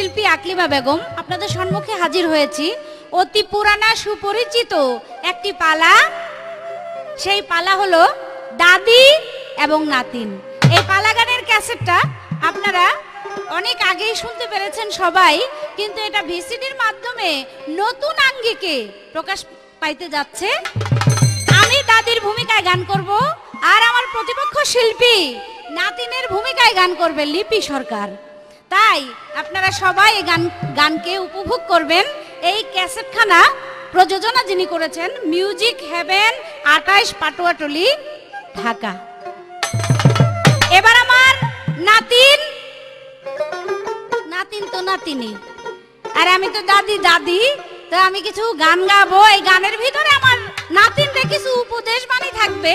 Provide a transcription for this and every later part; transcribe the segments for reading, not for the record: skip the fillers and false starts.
শিল্পী আকলিমা বেগম আপনাদের সম্মুখে হাজির হয়েছি। অতি পুরানা সুপরিচিত একটি পালা, সেই পালা হলো দাদি এবং নাতিন। এই পালা গানের ক্যাসেটটা আপনারা অনেক আগেই শুনতে পেরেছেন সবাই, কিন্তু এটা ভিসিডির মাধ্যমে নতুন আঙ্গিকে প্রকাশ পাইতে যাচ্ছে। আমি দাদির ভূমিকায় গান করব, আর আমার প্রতিপক্ষ শিল্পী নাতিনের ভূমিকায় গান করবে লিপি সরকার। তাই আপনারা সবাই এই গানকে উপভোগ করবেন। এই ক্যাসেটখানা প্রযোজনা যিনি করেছেন মিউজিক হেভেন 28 পাটুয়াটলি, ঢাকা। এবার আমার নাতিন তো নাতিনি, আর আমি তো দাদি, তো আমি কিছু গান গাবো। এই গানের ভিতরে আমার নাতিনরে কিছু উপদেশ বাণী থাকবে,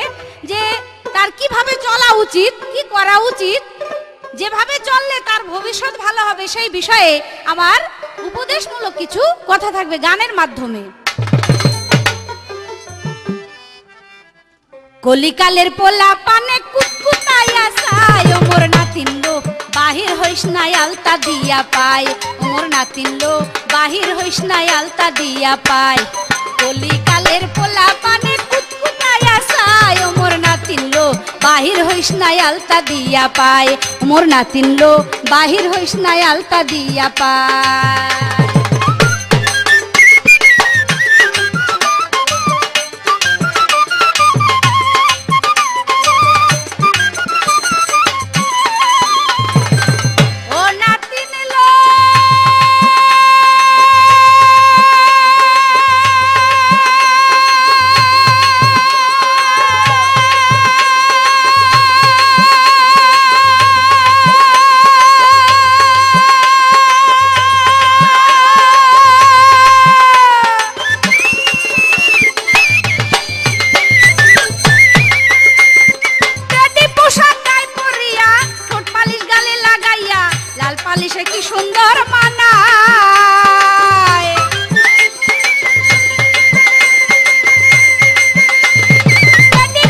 যে তার কিভাবে চলা উচিত, কি করা উচিত, যেভাবে চললে তার ভবিষ্যৎ ভালো হবে, সেই বিষয়ে আমার উপদেশমূলক কিছু কথা থাকবে গানের মাধ্যমে। কলিকালের পোলা পানে কুতকুতাইয়া চায়, ও মোর নাতিন লো বাহির হইস নাই আলতা দিয়া পায়, ও মোর নাতিন লো বাহির হইস নাই আলতা দিয়া পায়। কলিকালের পোলা পানে কুতকুতাইয়া চায়, ও মোর নাতিন লো বাহির হইস নাই আলতা দিয়া পায়, ও মোর নাতিন লো বাহির হইস নাই আলতা দিয়া পায়। পালিশে কি সুন্দর মানায়,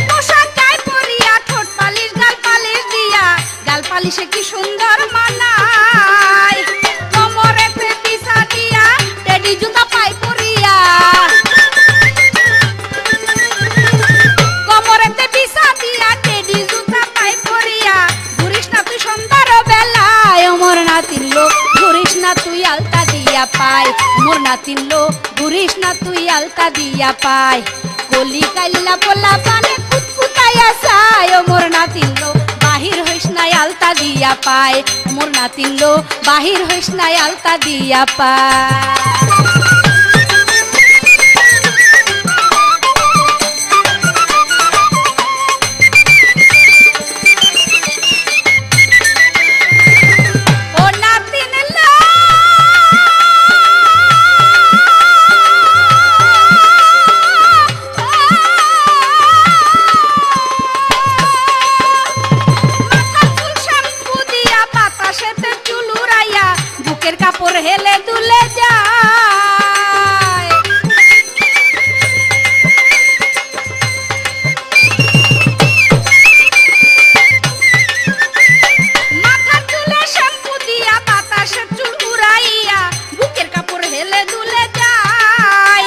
পোশাক গায়ে পরিয়া ঠোঁট পালিশ গাল পালিশ দিয়া, গাল পালিশে কি সুন্দর মানায়। কোমরেতে পিছা দিয়া টেডি জুতা পাই পরিয়া, কোমরেতে পিছা দিয়া টেডি জুতা পাই পরিয়া, ঘুরিস না তুই সুন্দর বেলায়, মোর নাতিন লো ঘুরিস না তুই আলতা দিয়া পায়, মোর নাতিন লো ঘুরিস না তুই আলতা দিয়া পায়। কলি কাইলা পোলা পানে কুতকুতাইয়া চায়, ও মোর নাতিন লো বাহির হইস নাই আলতা দিয়া পায়, মোর নাতিন লো বাহির হইস নাই আলতা দিয়া পায়। কাপড় হেলে দুলে যায়, মাথার চুলে শ্যাম্পু দিয়া বাতাসের চুল উড়াইয়া, বুকের কাপড় হেলে দুলে যায়।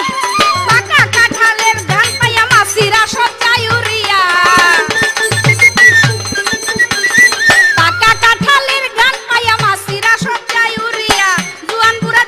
পাকা কাঁঠালের গান পাইয়া মাসিরা সব যায় উড়িয়া, পাকা কাঁঠালের গান পাইয়া মাসিরা সব যায় উড়িয়া।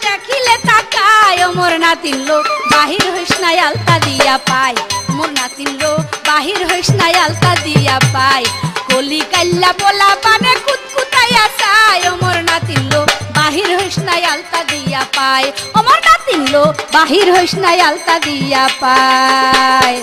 দেখিলে তাকায়, মোর নাতিন লো বাহির হইস নাই আলতা দিয়া পায়, মোর নাতিন লো বাহির হইস নাই আলতা দিয়া পায়। কলি কাইল্লা পোলা পানে কুতকুতাইয়া চায়, ও মোর নাতিন লো বাহির হইস নাই আলতা দিয়া পায়, ও মোর নাতিন লো বাহির হইস নাই আলতা দিয়া পায়।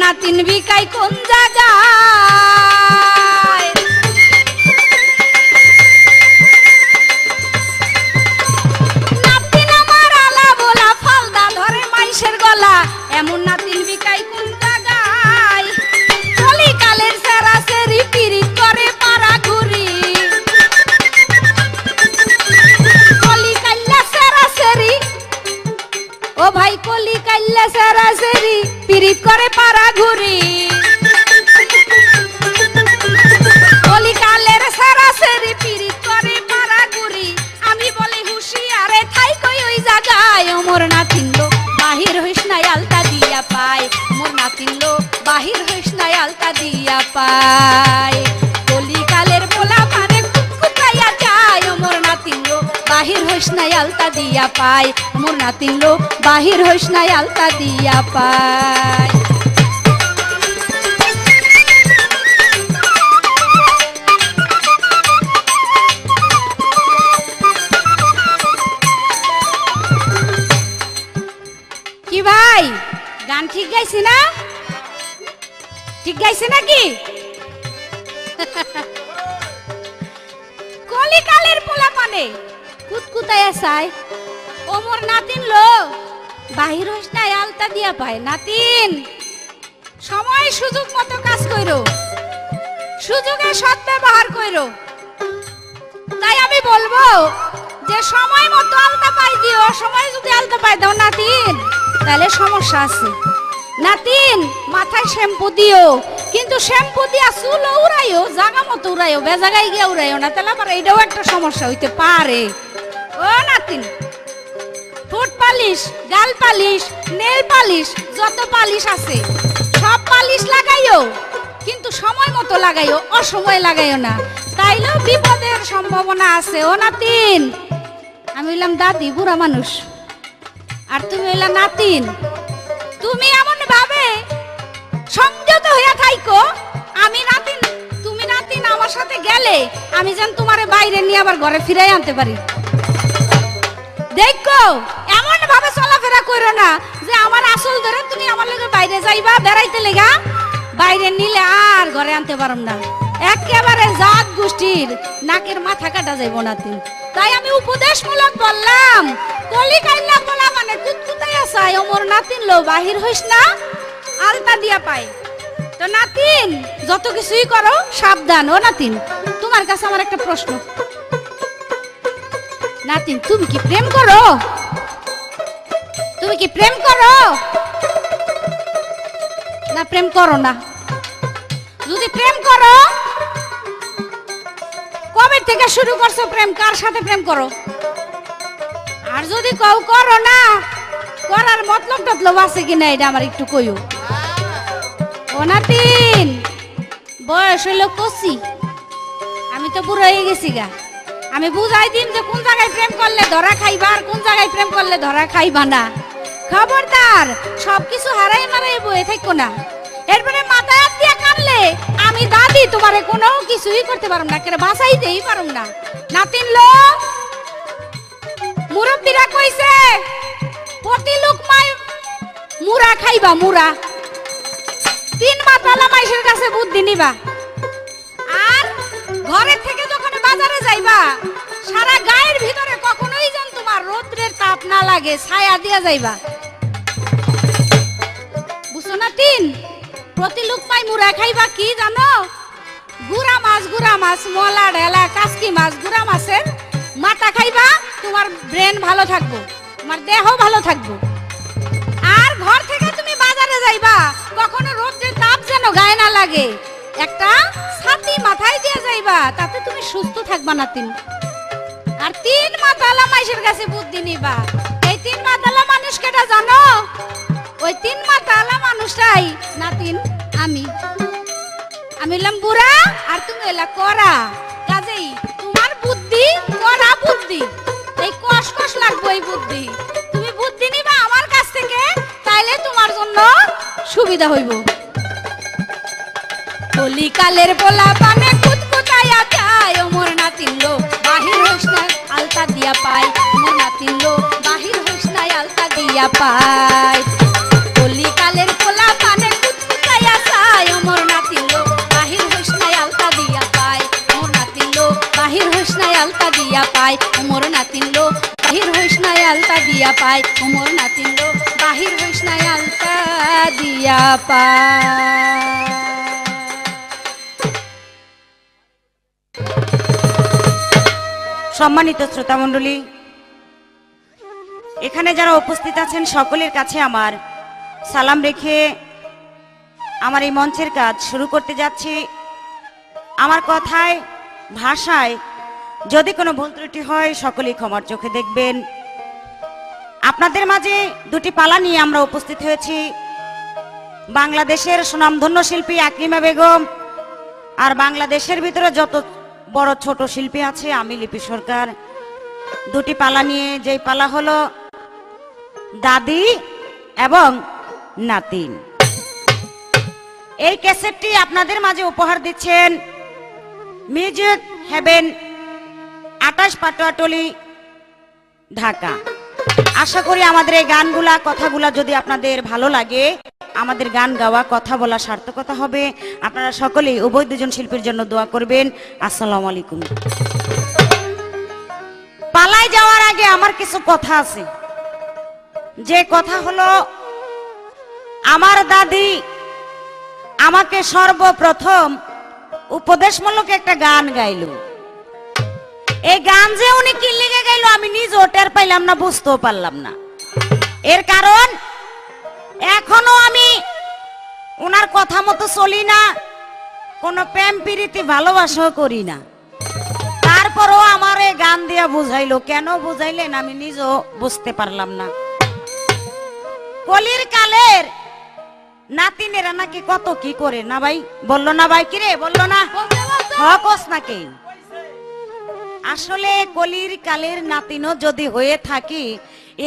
নাতিন বিকাই কোন জায়গায়? নাতিন আমার আলা বলা ফালদা ধরে মাইশের গলা, এমন নাতিন বিকাই কোন জায়গায়? কলিকালের সেরাসেরি পিরিত করে পাড়া ঘুরি, কলিকাল্লা সেরাসেরি, ও ভাই কলিকাল্লা সেরাসেরি পিরিত করে পাড়া ঘুরি, কলিকালের সেরাসেরি পিরিত করে পাড়া ঘুরি। আমি বলি হুঁশিয়ারে ঠাই কই ওই জায়গায়, মোর নাতিন লো বাহির হইস নাই আলতা দিয়া পায়, মোর নাতিন লো বাহির হইস নাই আলতা দিয়া পায়। কলিকালের পোলা পারে কুকুতাইয়া যায়, মোর নাতিন লো বাহির হইস নাই আলতা দিয়া পায়, মোর নাতিন লো বাহির হইস নাই আলতা দিয়া পায়। কি ভাই গান ঠিক গাইছি না? ঠিক গাইছে নাকি? কলিকালের পোলা পানে কুতকুতায় চাই, ও মোর নাতিন লো বাহির হইস নাই আলতা দিয়া পায়। নাতিন সময় সুযোগ মতো কাজ কইরো, সুযোগে সৎ ব্যবহার কইরো। তাই আমি বলবো যে সময় মতো আলতা পাই দিও, সময় যদি আলতা পাই দাও নাতিন তাহলে সমস্যা আছে। নাতিন মাথায় শ্যাম্পু দিও, কিন্তু শ্যাম্পু দিয়া চুল উড়াইও, জাগা মতো উড়াইও, বেজাগাই গিয়ে উড়াইও না, তাহলে আবার এইটাও একটা সমস্যা হইতে পারে। ও নাতিন ঠোঁট পালিশ, গাল পালিশ, নেল পালিশ, যত পালিশ আছে সব পালিশ লাগাইও, কিন্তু সময় মতো লাগাইও, অসময় লাগাইও না, তাইলেও বিপদের সম্ভাবনা আছে। ও নাতিন আমি হইলাম দাদি বুড়া মানুষ, আর তুমি হইলা নাতিন, তুমি এমন ভাবে সংযত হইয়া থাইকো, আমি নাতিন তুমি নাতিন আমার সাথে গেলে আমি যেন তোমারে বাইরে নিয়ে আবার ঘরে ফিরাই আনতে পারি। দেখো এমন ভাবে চলাফেরা করো না যে আমার আসল ধরে তুমি আমার লগে বাইরে যাইবা বেড়াইতে লেগা, বাইরে নিলে আর ঘরে আনতে পারম না, একেবারে জাত গোষ্ঠীর নাকের মাথা কাটা যাইব নাতিন। তাই আমি উপদেশমূলক বললাম, কলিকাল্লা বলা মানে কুতকুতাইয়া চাই, ওমর নাতিন লো বাহির হইস না আলতা দিয়া পায়। তো নাতিন যত কিছুই করো সাবধান। ও নাতিন তোমার কাছে আমার একটা প্রশ্ন, নাতিন তুমি কি প্রেম করো? তুমি কি প্রেম করো না প্রেম করো না? যদি প্রেম করো কবে থেকে শুরু করছো প্রেম, কার সাথে প্রেম করো? আর যদি কও করো না, করার মতলব টতলব আছে কিনা এটা আমার একটু কইও। ও নাতিন বয়স হইল কচি, আমি তো বুড়ো হয়ে গেছি গা, আমি বুঝাই দিম যে কোন জায়গায় প্রেম করলে ধরা খাইবা আর কোন জায়গায় প্রেম করলে ধরা খাইবা না। খবরদার সবকিছু হারাই মারাই বয়ে থাকো না, এরপরে মাথায় হাত দিয়ে কানলে আমি দাদি তোমারে কোনো কিছুই করতে পারুম না, কেন বাঁচাইতেই পারুম না। নাতিন লো মুরব্বীরা কইছে প্রতি লোকমায় মুরা খাইবা, মুরা তিন মাতালা মাইশের কাছে বুদ্ধি নিবা, আর ঘরের থেকে যখন বাজারে যাইবা সারা গায়ের ভিতরে কখনোই যেন তোমার রোদ্রের তাপ না লাগে, ছায়া দিয়া যাইবা, বুঝছো না? তিন প্রতি লোকমায় মুরা খাইবা কি জানো? গুড়া মাছ, মলা ঢেলা কাসকি মাছ, গুড়া মাছের মাথা খাইবা, তোমার ব্রেন ভালো থাকবো, তোমার দেহ ভালো থাকবো। আর ঘর থেকে তুমি বাজারে যাইবা কখনো রোদ্রের তাপ যেন গায়ে না লাগে, একটা ছাতি মাথায় দিয়ে যাইবা, তাতে তুমি সুস্থ থাকবা নাতিন। আর তিন মাতালা মাইশের কাছে বুদ্ধি নিবা। এই তিন মাতালা মানুষ কেটা জানো? ওই তিন মাতালা মানুষটাই নাতিন আমি হলাম বুড়া আর তুমি হইলা করা, কাজেই তোমার বুদ্ধি করা বুদ্ধি, এই কষ লাগবে এই বুদ্ধি, তুমি বুদ্ধি নিবা আমার কাছ থেকে, তাইলে তোমার জন্য সুবিধা হইব। কলিকালের পোলা পানে কুতকুতাইয়া যায়, মোর নাতিন লো বাহির হইস না আলতা দিয়া পায়, মোর নাতিন লো বাহির হইস না আলতা দিয়া পায়। কলিকালের পোলা পানে কুতকুতাইয়া দিয়া পাই উমর নাতিন লো বাহির হইস নাই আলতা দিয়া পাই। সম্মানিত শ্রোতা মণ্ডলী, এখানে যারা উপস্থিত আছেন সকলের কাছে আমার সালাম রেখে আমার এই মঞ্চের কাজ শুরু করতে যাচ্ছি। আমার কথায় ভাষায় যদি কোনো ভুল ত্রুটি হয় সকলেই ক্ষমার চোখে দেখবেন। আপনাদের মাঝে দুটি পালা নিয়ে আমরা উপস্থিত হয়েছি। বাংলাদেশের সুনামধন্য শিল্পী আকলিমা বেগম আর বাংলাদেশের ভিতরে যত বড় ছোট শিল্পী আছে আমি লিপি সরকার, দুটি পালা নিয়ে, যেই পালা হলো দাদি এবং নাতিন। এই ক্যাসেটটি আপনাদের মাঝে উপহার দিচ্ছেন মিউজিক হেভেন 28 পাটুয়াটলি ঢাকা। আশা করি আমাদের এই গানগুলা কথাগুলা যদি আপনাদের ভালো লাগে, আমাদের গান গাওয়া কথা বলা সার্থকতা হবে। আপনারা সকলেই উভয় দুজন শিল্পীর জন্য দোয়া করবেন। আসসালামু আলাইকুম। পালায় যাওয়ার আগে আমার কিছু কথা আছে, যে কথা হলো আমার দাদি আমাকে সর্বপ্রথম উপদেশমূলক একটা গান গাইল। এই গান যে উনি কি লিখে গাইলো আমি নিজেও টের পাইলাম না, বুঝতেও পারলাম না। এর কারণ এখনো আমি ওনার কথা মতো চলি না, কোনো প্রেম প্রীতি ভালোবাসাও করি না। তারপরও আমার এই গান দিয়া বুঝাইলো, কেন বুঝাইলেন আমি নিজেও বুঝতে পারলাম না। কলির কালের নাতিনেরা নাকি কত কি করে না ভাই, বললো না ভাই, কিরে বললো না হকস নাকি? আসলে কলির কালের নাতিনও যদি হয়ে থাকি,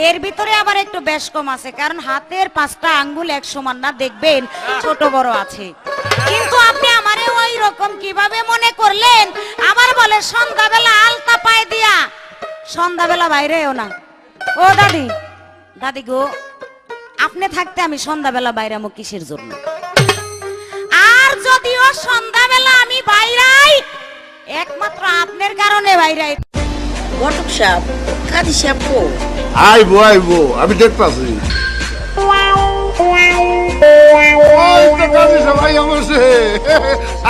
এর ভিতরে আবার একটু বেশ কম আছে, কারণ হাতের 5টা আঙ্গুল এক সমান না, দেখবেন ছোট বড় আছে। কিন্তু আপনি আমারে ওই রকম কিভাবে মনে করলেন? আবার বলে সন্ধ্যাবেলা আলতা পায়ে দিয়া সন্ধ্যাবেলা বাইরেও না। ও দাদি, দাদি গো, আপনি থাকতে আমি সন্ধ্যাবেলা বাইরামো কিসের জন্য? আর যদিও সন্ধ্যাবেলা আমি বাইরাই, একমাত্র আপনার কারণে বাইরাই। ঘটক সাহেব, কাজী সাহেব কো? আইবো আইবো, আমি দেখতাছি। ওই তো কাজী সাহেব আইয়া বসে।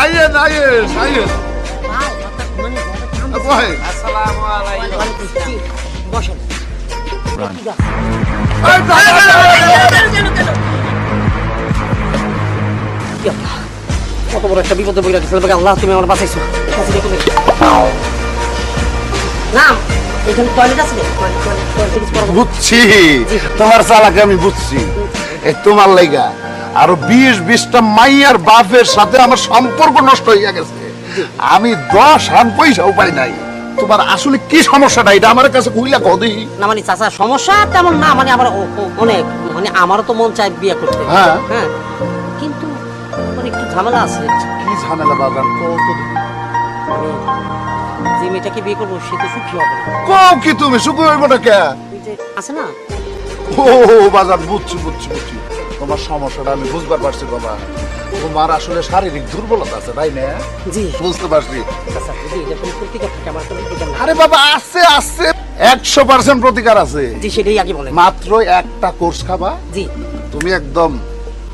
আইয়েন আইয়েন আইয়েন। ভাই আসসালামু আলাইকুম। বসেন। এই কত বড় একটা বিপদে পড়ে গেছে, আল্লাহ তুমি আমার বাঁচাইছো। না, এখানে টয়লেট আছে? বুঝছি, তোমার চালাকে আমি বুঝছি। এই তোমার লাইগা আরো 20-20টা মাইয়ার বাপের সাথে আমার সম্পর্ক নষ্ট হয়ে গেছে। আমি 10 আন পয়সাও পাই নাই। তোমার আসলে কি সমস্যাটা এটা আমার কাছে কইলা কদি? না মানে চাচা, সমস্যা তেমন না, মানে আমার অনেক, মানে আমারও তো মন চায় বিয়ে করতে। হ্যাঁ হ্যাঁ, কিন্তু মানে একটু ঝামেলা আছে। কি ঝামেলা বাজান কত? মানে যে মেয়েটাকে বিয়ে করবো সে তো সুখী হবে না। কও কি তুমি সুখ হইব না কে? ওই যে আছে না, ও বাজান, বুঝছি বুঝছি বুঝছি, তোমার সমস্যাটা আমি বুঝবার পারছি বাবা। তোমার আসলে শারীরিক দুর্বলতা আছে, তাই না? জি বুঝতে পারছি। চাচা, যদি এটা কোনো প্রতিকার থাকে আমার তো প্রতিকার না। আরে বাবা, আছে আছে, 100% প্রতিকার আছে। জি সেটাই আগে বলেন। মাত্র একটা কোর্স খাবা, জি তুমি একদম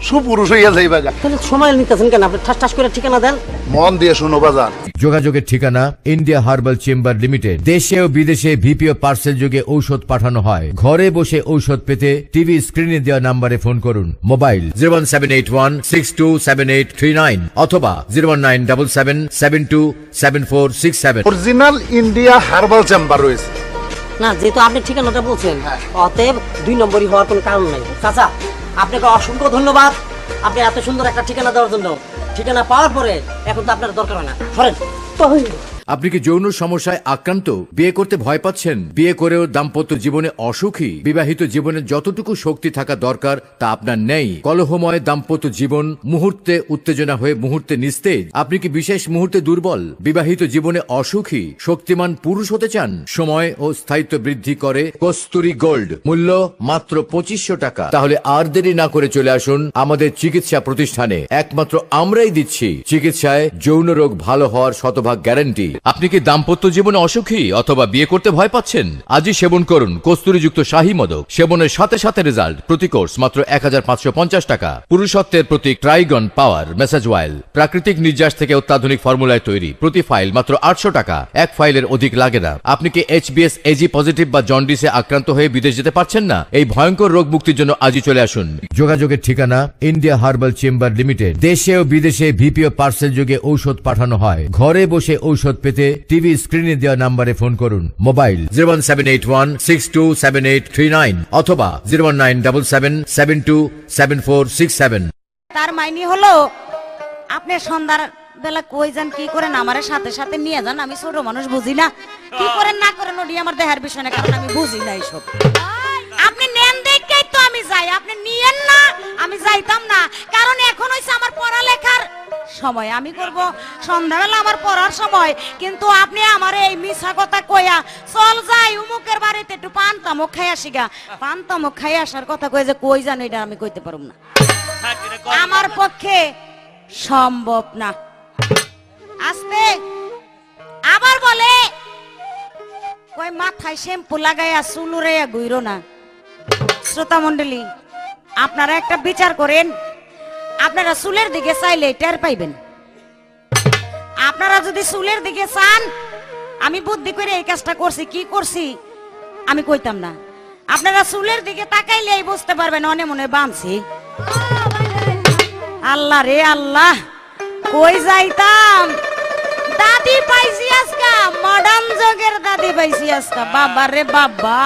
সুপুরুষ হইয়া যাইবা। তাহলে সময় নিতেছেন কেন? আপনি ঠাস ঠাস করে ঠিকানা দেন। মন দিয়ে শুনো বাজান। যোগাযোগের ঠিকানা ইন্ডিয়া হার্বাল চেম্বার লিমিটেড। দেশে ও বিদেশে ভিপিও পার্সেল যোগে ঔষধ পাঠানো হয়। ঘরে বসে ঔষধ পেতে টিভি স্ক্রিনে দেওয়া নাম্বারে ফোন করুন। মোবাইল 01781627839 অথবা 01977727467। অরিজিনাল ইন্ডিয়া হার্বাল চেম্বার রয়েছে। না, যেহেতু আপনি ঠিকানাটা বলছেন, অতএব 2 নম্বরই হওয়ার কোনো কারণ নাই। চাচা, আপনাকে অসংখ্য ধন্যবাদ, আপনি এত সুন্দর একটা ঠিকানা দেওয়ার জন্য। ঠিকানা পাওয়ার পরে এখন তো আপনার দরকার হয় না। সরেন। আপনি কি যৌন সমস্যায় আক্রান্ত? বিয়ে করতে ভয় পাচ্ছেন? বিয়ে করেও দাম্পত্য জীবনে অসুখী? বিবাহিত জীবনে যতটুকু শক্তি থাকা দরকার তা আপনার নেই? কলহময় দাম্পত্য জীবন, মুহূর্তে উত্তেজনা হয়ে মুহূর্তে নিস্তেজ? আপনি কি বিশেষ মুহূর্তে দুর্বল? বিবাহিত জীবনে অসুখী? শক্তিমান পুরুষ হতে চান? সময় ও স্থায়িত্ব বৃদ্ধি করে কস্তুরী গোল্ড, মূল্য মাত্র 2500 টাকা। তাহলে আর দেরি না করে চলে আসুন আমাদের চিকিৎসা প্রতিষ্ঠানে। একমাত্র আমরাই দিচ্ছি চিকিৎসায় যৌন রোগ ভালো হওয়ার শতভাগ গ্যারান্টি। আপনি কি দাম্পত্য জীবনে অসুখী অথবা বিয়ে করতে ভয় পাচ্ছেন? আজই সেবন করুন কস্তুরীযুক্ত শাহী মদক। সেবনের সাথে সাথে রেজাল্ট। প্রতি কোর্স মাত্র 1550 টাকা। পুরুষত্বের প্রতীক ট্রাইগন পাওয়ার মেসাজ অয়েল প্রাকৃতিক নির্যাস থেকে অত্যাধুনিক ফর্মুলায় তৈরি। প্রতি ফাইল মাত্র 800 টাকা। এক ফাইলের অধিক লাগে না। আপনি কি HBS AG পজিটিভ বা জন্ডিসে আক্রান্ত হয়ে বিদেশ যেতে পারছেন না? এই ভয়ঙ্কর রোগ মুক্তির জন্য আজই চলে আসুন। যোগাযোগের ঠিকানা ইন্ডিয়া হার্বাল চেম্বার লিমিটেড। দেশে ও বিদেশে ভিপিও পার্সেল যোগে ঔষধ পাঠানো হয়। ঘরে বসে ঔষধ পেতে টিভি স্ক্রিনে দেওয়া নাম্বারে ফোন করুন। মোবাইল 01781627839 অথবা 01977727467। তার মাইনে হলো আপনি সন্ধ্যার বেলা কই যান, কি করেন, আমারে সাথে সাথে নিয়ে যান। আমি ছোট মানুষ, বুঝি না কি করেন না করেন, ওটি আমার দেহের বিষয় না, কারণ আমি বুঝি না এইসব। আপনি নেন দেখেই তো আমি যাই, আপনি নিয়েন না আমি যাইতাম না, কারণ এখন হইছে আমার পড়ালেখার সময়। আমি করব সন্ধ্যাবেলা আমার পড়ার সময়, কিন্তু আপনি আমার এই মিছা কথা কইয়া চল যাই উমুকের বাড়িতে একটু পান তামুক খাই আসি গা। পান তামুক খাই আসার কথা কই যে কই জানো, এটা আমি কইতে পারব না, আমার পক্ষে সম্ভব না। আসতে আবার বলে কই মাথায় শ্যাম্পু লাগাইয়া চুল উড়াইয়া ঘুইরো না। শ্রোতা মণ্ডলী, আপনারা একটা বিচার করেন, আপনারা চুলের দিকে চাইলে টের পাইবেন। আপনারা যদি চুলের দিকে চান, আমি বুদ্ধি করে এই কাজটা করছি, কি করছি আমি কইতাম না। আপনারা চুলের দিকে তাকাইলেই বুঝতে পারবেন অনে মনে বাঁধছি। আল্লাহ রে আল্লাহ, কই যাইতাম, দাদি পাইছি আজকা, মডার্ন যুগের দাদি পাইছি আজকা। বাবা রে বাবা,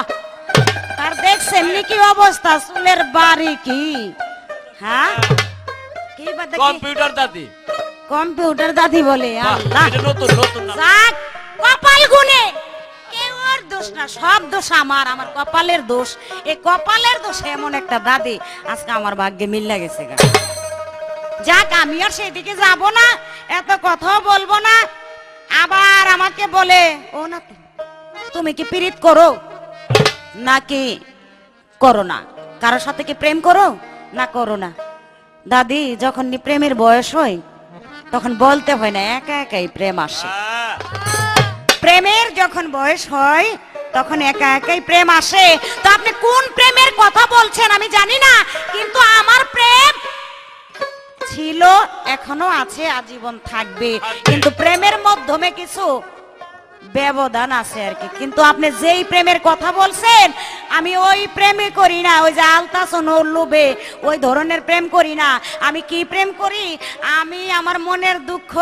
তার দেখছেন নি কি অবস্থা, চুলের বাড়ি কি, হ্যাঁ কি বাদে, কম্পিউটার দাদি, কম্পিউটার দাদি বলে। আল্লাহ, এটা নতুন নতুন না। যাক কপাল গুনে, কেউ ওর দোষ না, সব দোষ আমার, আমার কপালের দোষ। এই কপালের দোষে এমন একটা দাদি আজকে আমার ভাগ্যে মিল গেছে। যাক, আমি আর সেদিকে যাব না, এত কথাও বলবো না। আবার আমাকে বলে, ও না তুমি কি পীড়িত করো নাকি করো না, কারোর সাথে কি প্রেম করো না করো না? দাদি, যখন প্রেমের বয়স হয় তখন বলতে হয় না, একা একাই প্রেম আসে। প্রেমের যখন বয়স হয় তখন একা একাই প্রেম আসে। তো আপনি কোন প্রেমের কথা বলছেন আমি জানি না, কিন্তু আমার প্রেম ছিল, এখনো আছে, আজীবন থাকবে। কিন্তু প্রেমের মাধ্যমে কিছু ব্যবধান আছে আর কি। কিন্তু আপনি যেই প্রেমের কথা বলছেন, আমি ওই প্রেমে করি না, ওই যে আলতাসন লোভে ওই ধরনের প্রেম করি না। আমি কি প্রেম করি, আমি আমার মনের দুঃখ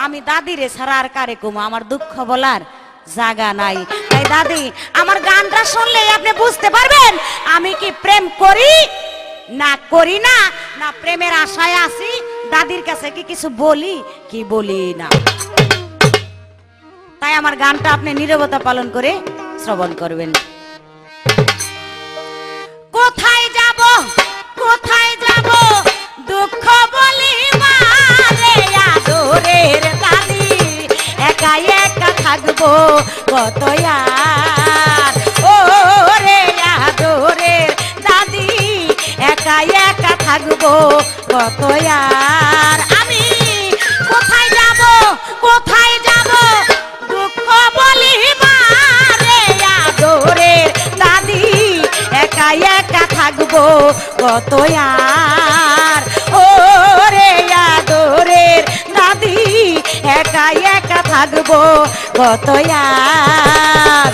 আমি দাদিরে ছাড়া আর কারে কমু, আমার দুঃখ বলার জায়গা নাই। তাই দাদি, আমার গানটা শুনলে আপনি বুঝতে পারবেন আমি কি প্রেম করি না করি না, না প্রেমের আশায় আছি, দাদির কাছে কি কিছু বলি কি বলি না। তাই আমার গানটা আপনি নীরবতা পালন করে শ্রবণ করবেন। কোথায় যাব কোথায় যাব দুঃখ বলি মারে আদরের দাদি, একা একা থাকবো কত আর, ও রে আদরের দাদি, একা একা থাকবো কত আর। আমি কোথায় যাব কোথায় যাব দুঃখ বলি মারে আদরের দাদি, একা একা থাকবো কত আর, ও রে আদরের দাদি, একা একা থাকবো কত আর।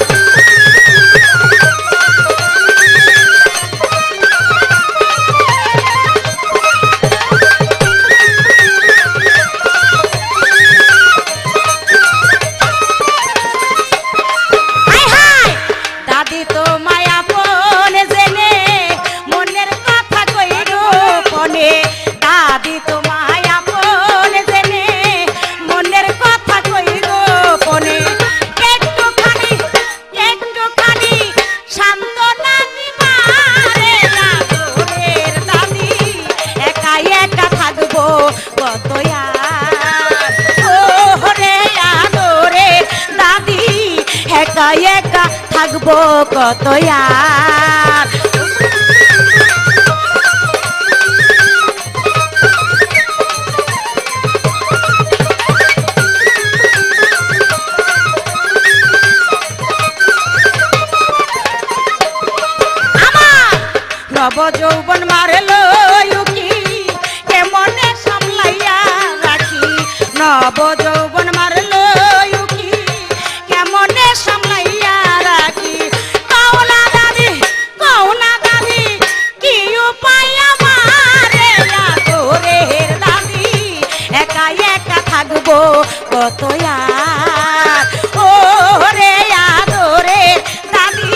একা একা থাকবো কত আর। ভাবো যৌবন মারলো উকি কেমনে সামলাইয়া রাখি কওনা দাদি কি উপায় আমার আদরের দাদি একা একা থাকবো কত আর ও রে আদরের দাদি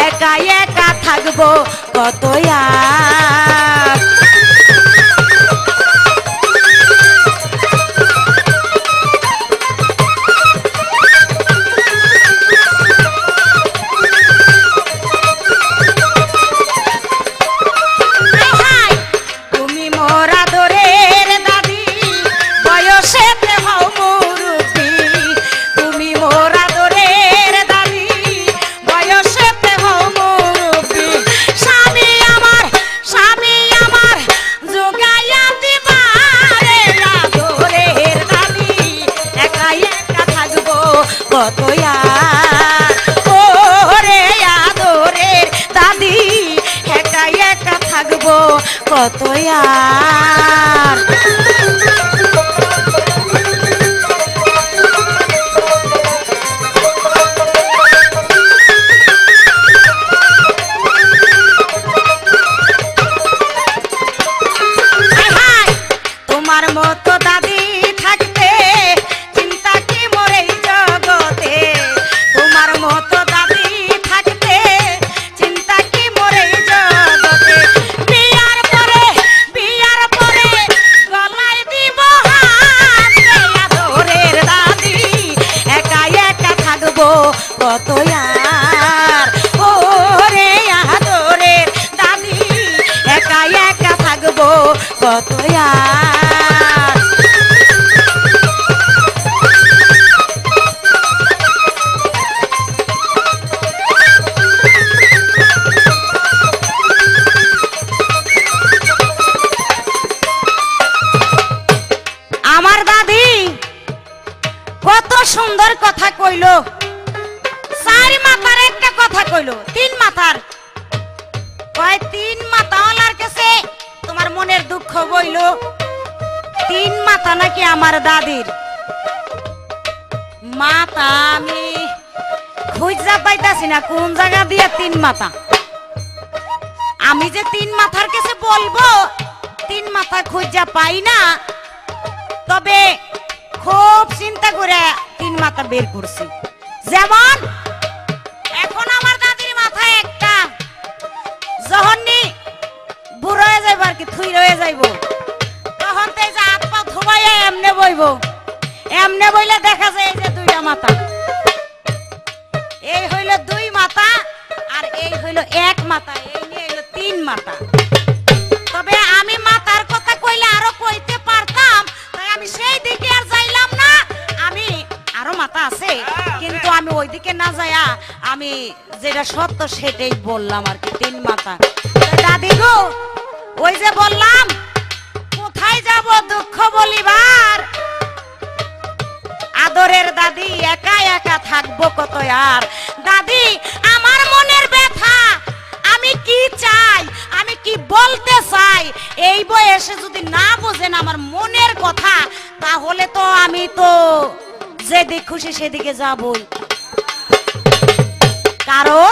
একা একা থাকবো কত আর তুমি মোর আদরের দাদি বয়সেতে হও মুরুব্বি তুমি মোর আদরের দাদি বয়সেতে হও মুরুব্বি স্বামী আমার জোগাইয়া দিবা রে আদরের দাদি একা একা থাকবো কত আর ও রে আদরের দাদি একা একা থাকবো কত আর তোমার মতো দাদি থাকতে চিন্তা কি মোর এই জগতে তোমার মতো দাদি থাকতে চিন্তা কি মোর এই জগতে বিয়ার পরে গলায় দিব হাত রে আদরের দাদি একা একা থাকবো কত আর ও রে আদরের দাদি একা একা থাকবো কত আর আমার দাদি কত সুন্দর কথা কইলো চার মাথার একটা কথা কইলো তিন মাথার কয় তিন মাথাওয়ালার কাছে তোমার মনের দুঃখ বইলো তিন মাথা নাকি আমার দাদির মাথা আমি খুঁজা পাইতাছি না কোন জায়গা দিয়ে তিন মাথা আমি যে তিন মাথার কাছে বলবো তিন মাথা খুঁজা পাই না তবে খুব চিন্তা করে তিন মাথা বের করছি যেমন এখন আমার দাদির মাথায় একটা যখনই বুড়ো হয়ে যাইব আর কি থুই রয়ে যাইব তখন তো এই যে হাত পা ধুবাইয়া এমনে বইব এমনে বইলে দেখা যায় এই যে দুইটা মাথা এই হইল দুই মাথা আর এই হইল এক মাথা এই নিয়ে হইল তিন মাথা তবে আমি মাথার কথা কইলে আরো কইতে পারতাম তাই আমি সেই দিকে আর যাইলাম না আমি আরো মাথা আছে কিন্তু আমি ওইদিকে না যাইয়া আমি যেটা সত্য সেটাই বললাম আর কি তিন মাথা দাদি গো ওই যে বললাম কোথায় যাব দুঃখ বলিবার আদরের দাদি একা একা থাকবো কত আর দাদি আমার মনের ব্যথা আমি কি চাই আমি কি বলতে চাই এই বয়সে যদি না বোঝেন আমার মনের কথা তাহলে তো আমি তো যেদিকে খুশি সেদিকে যাবই কারণ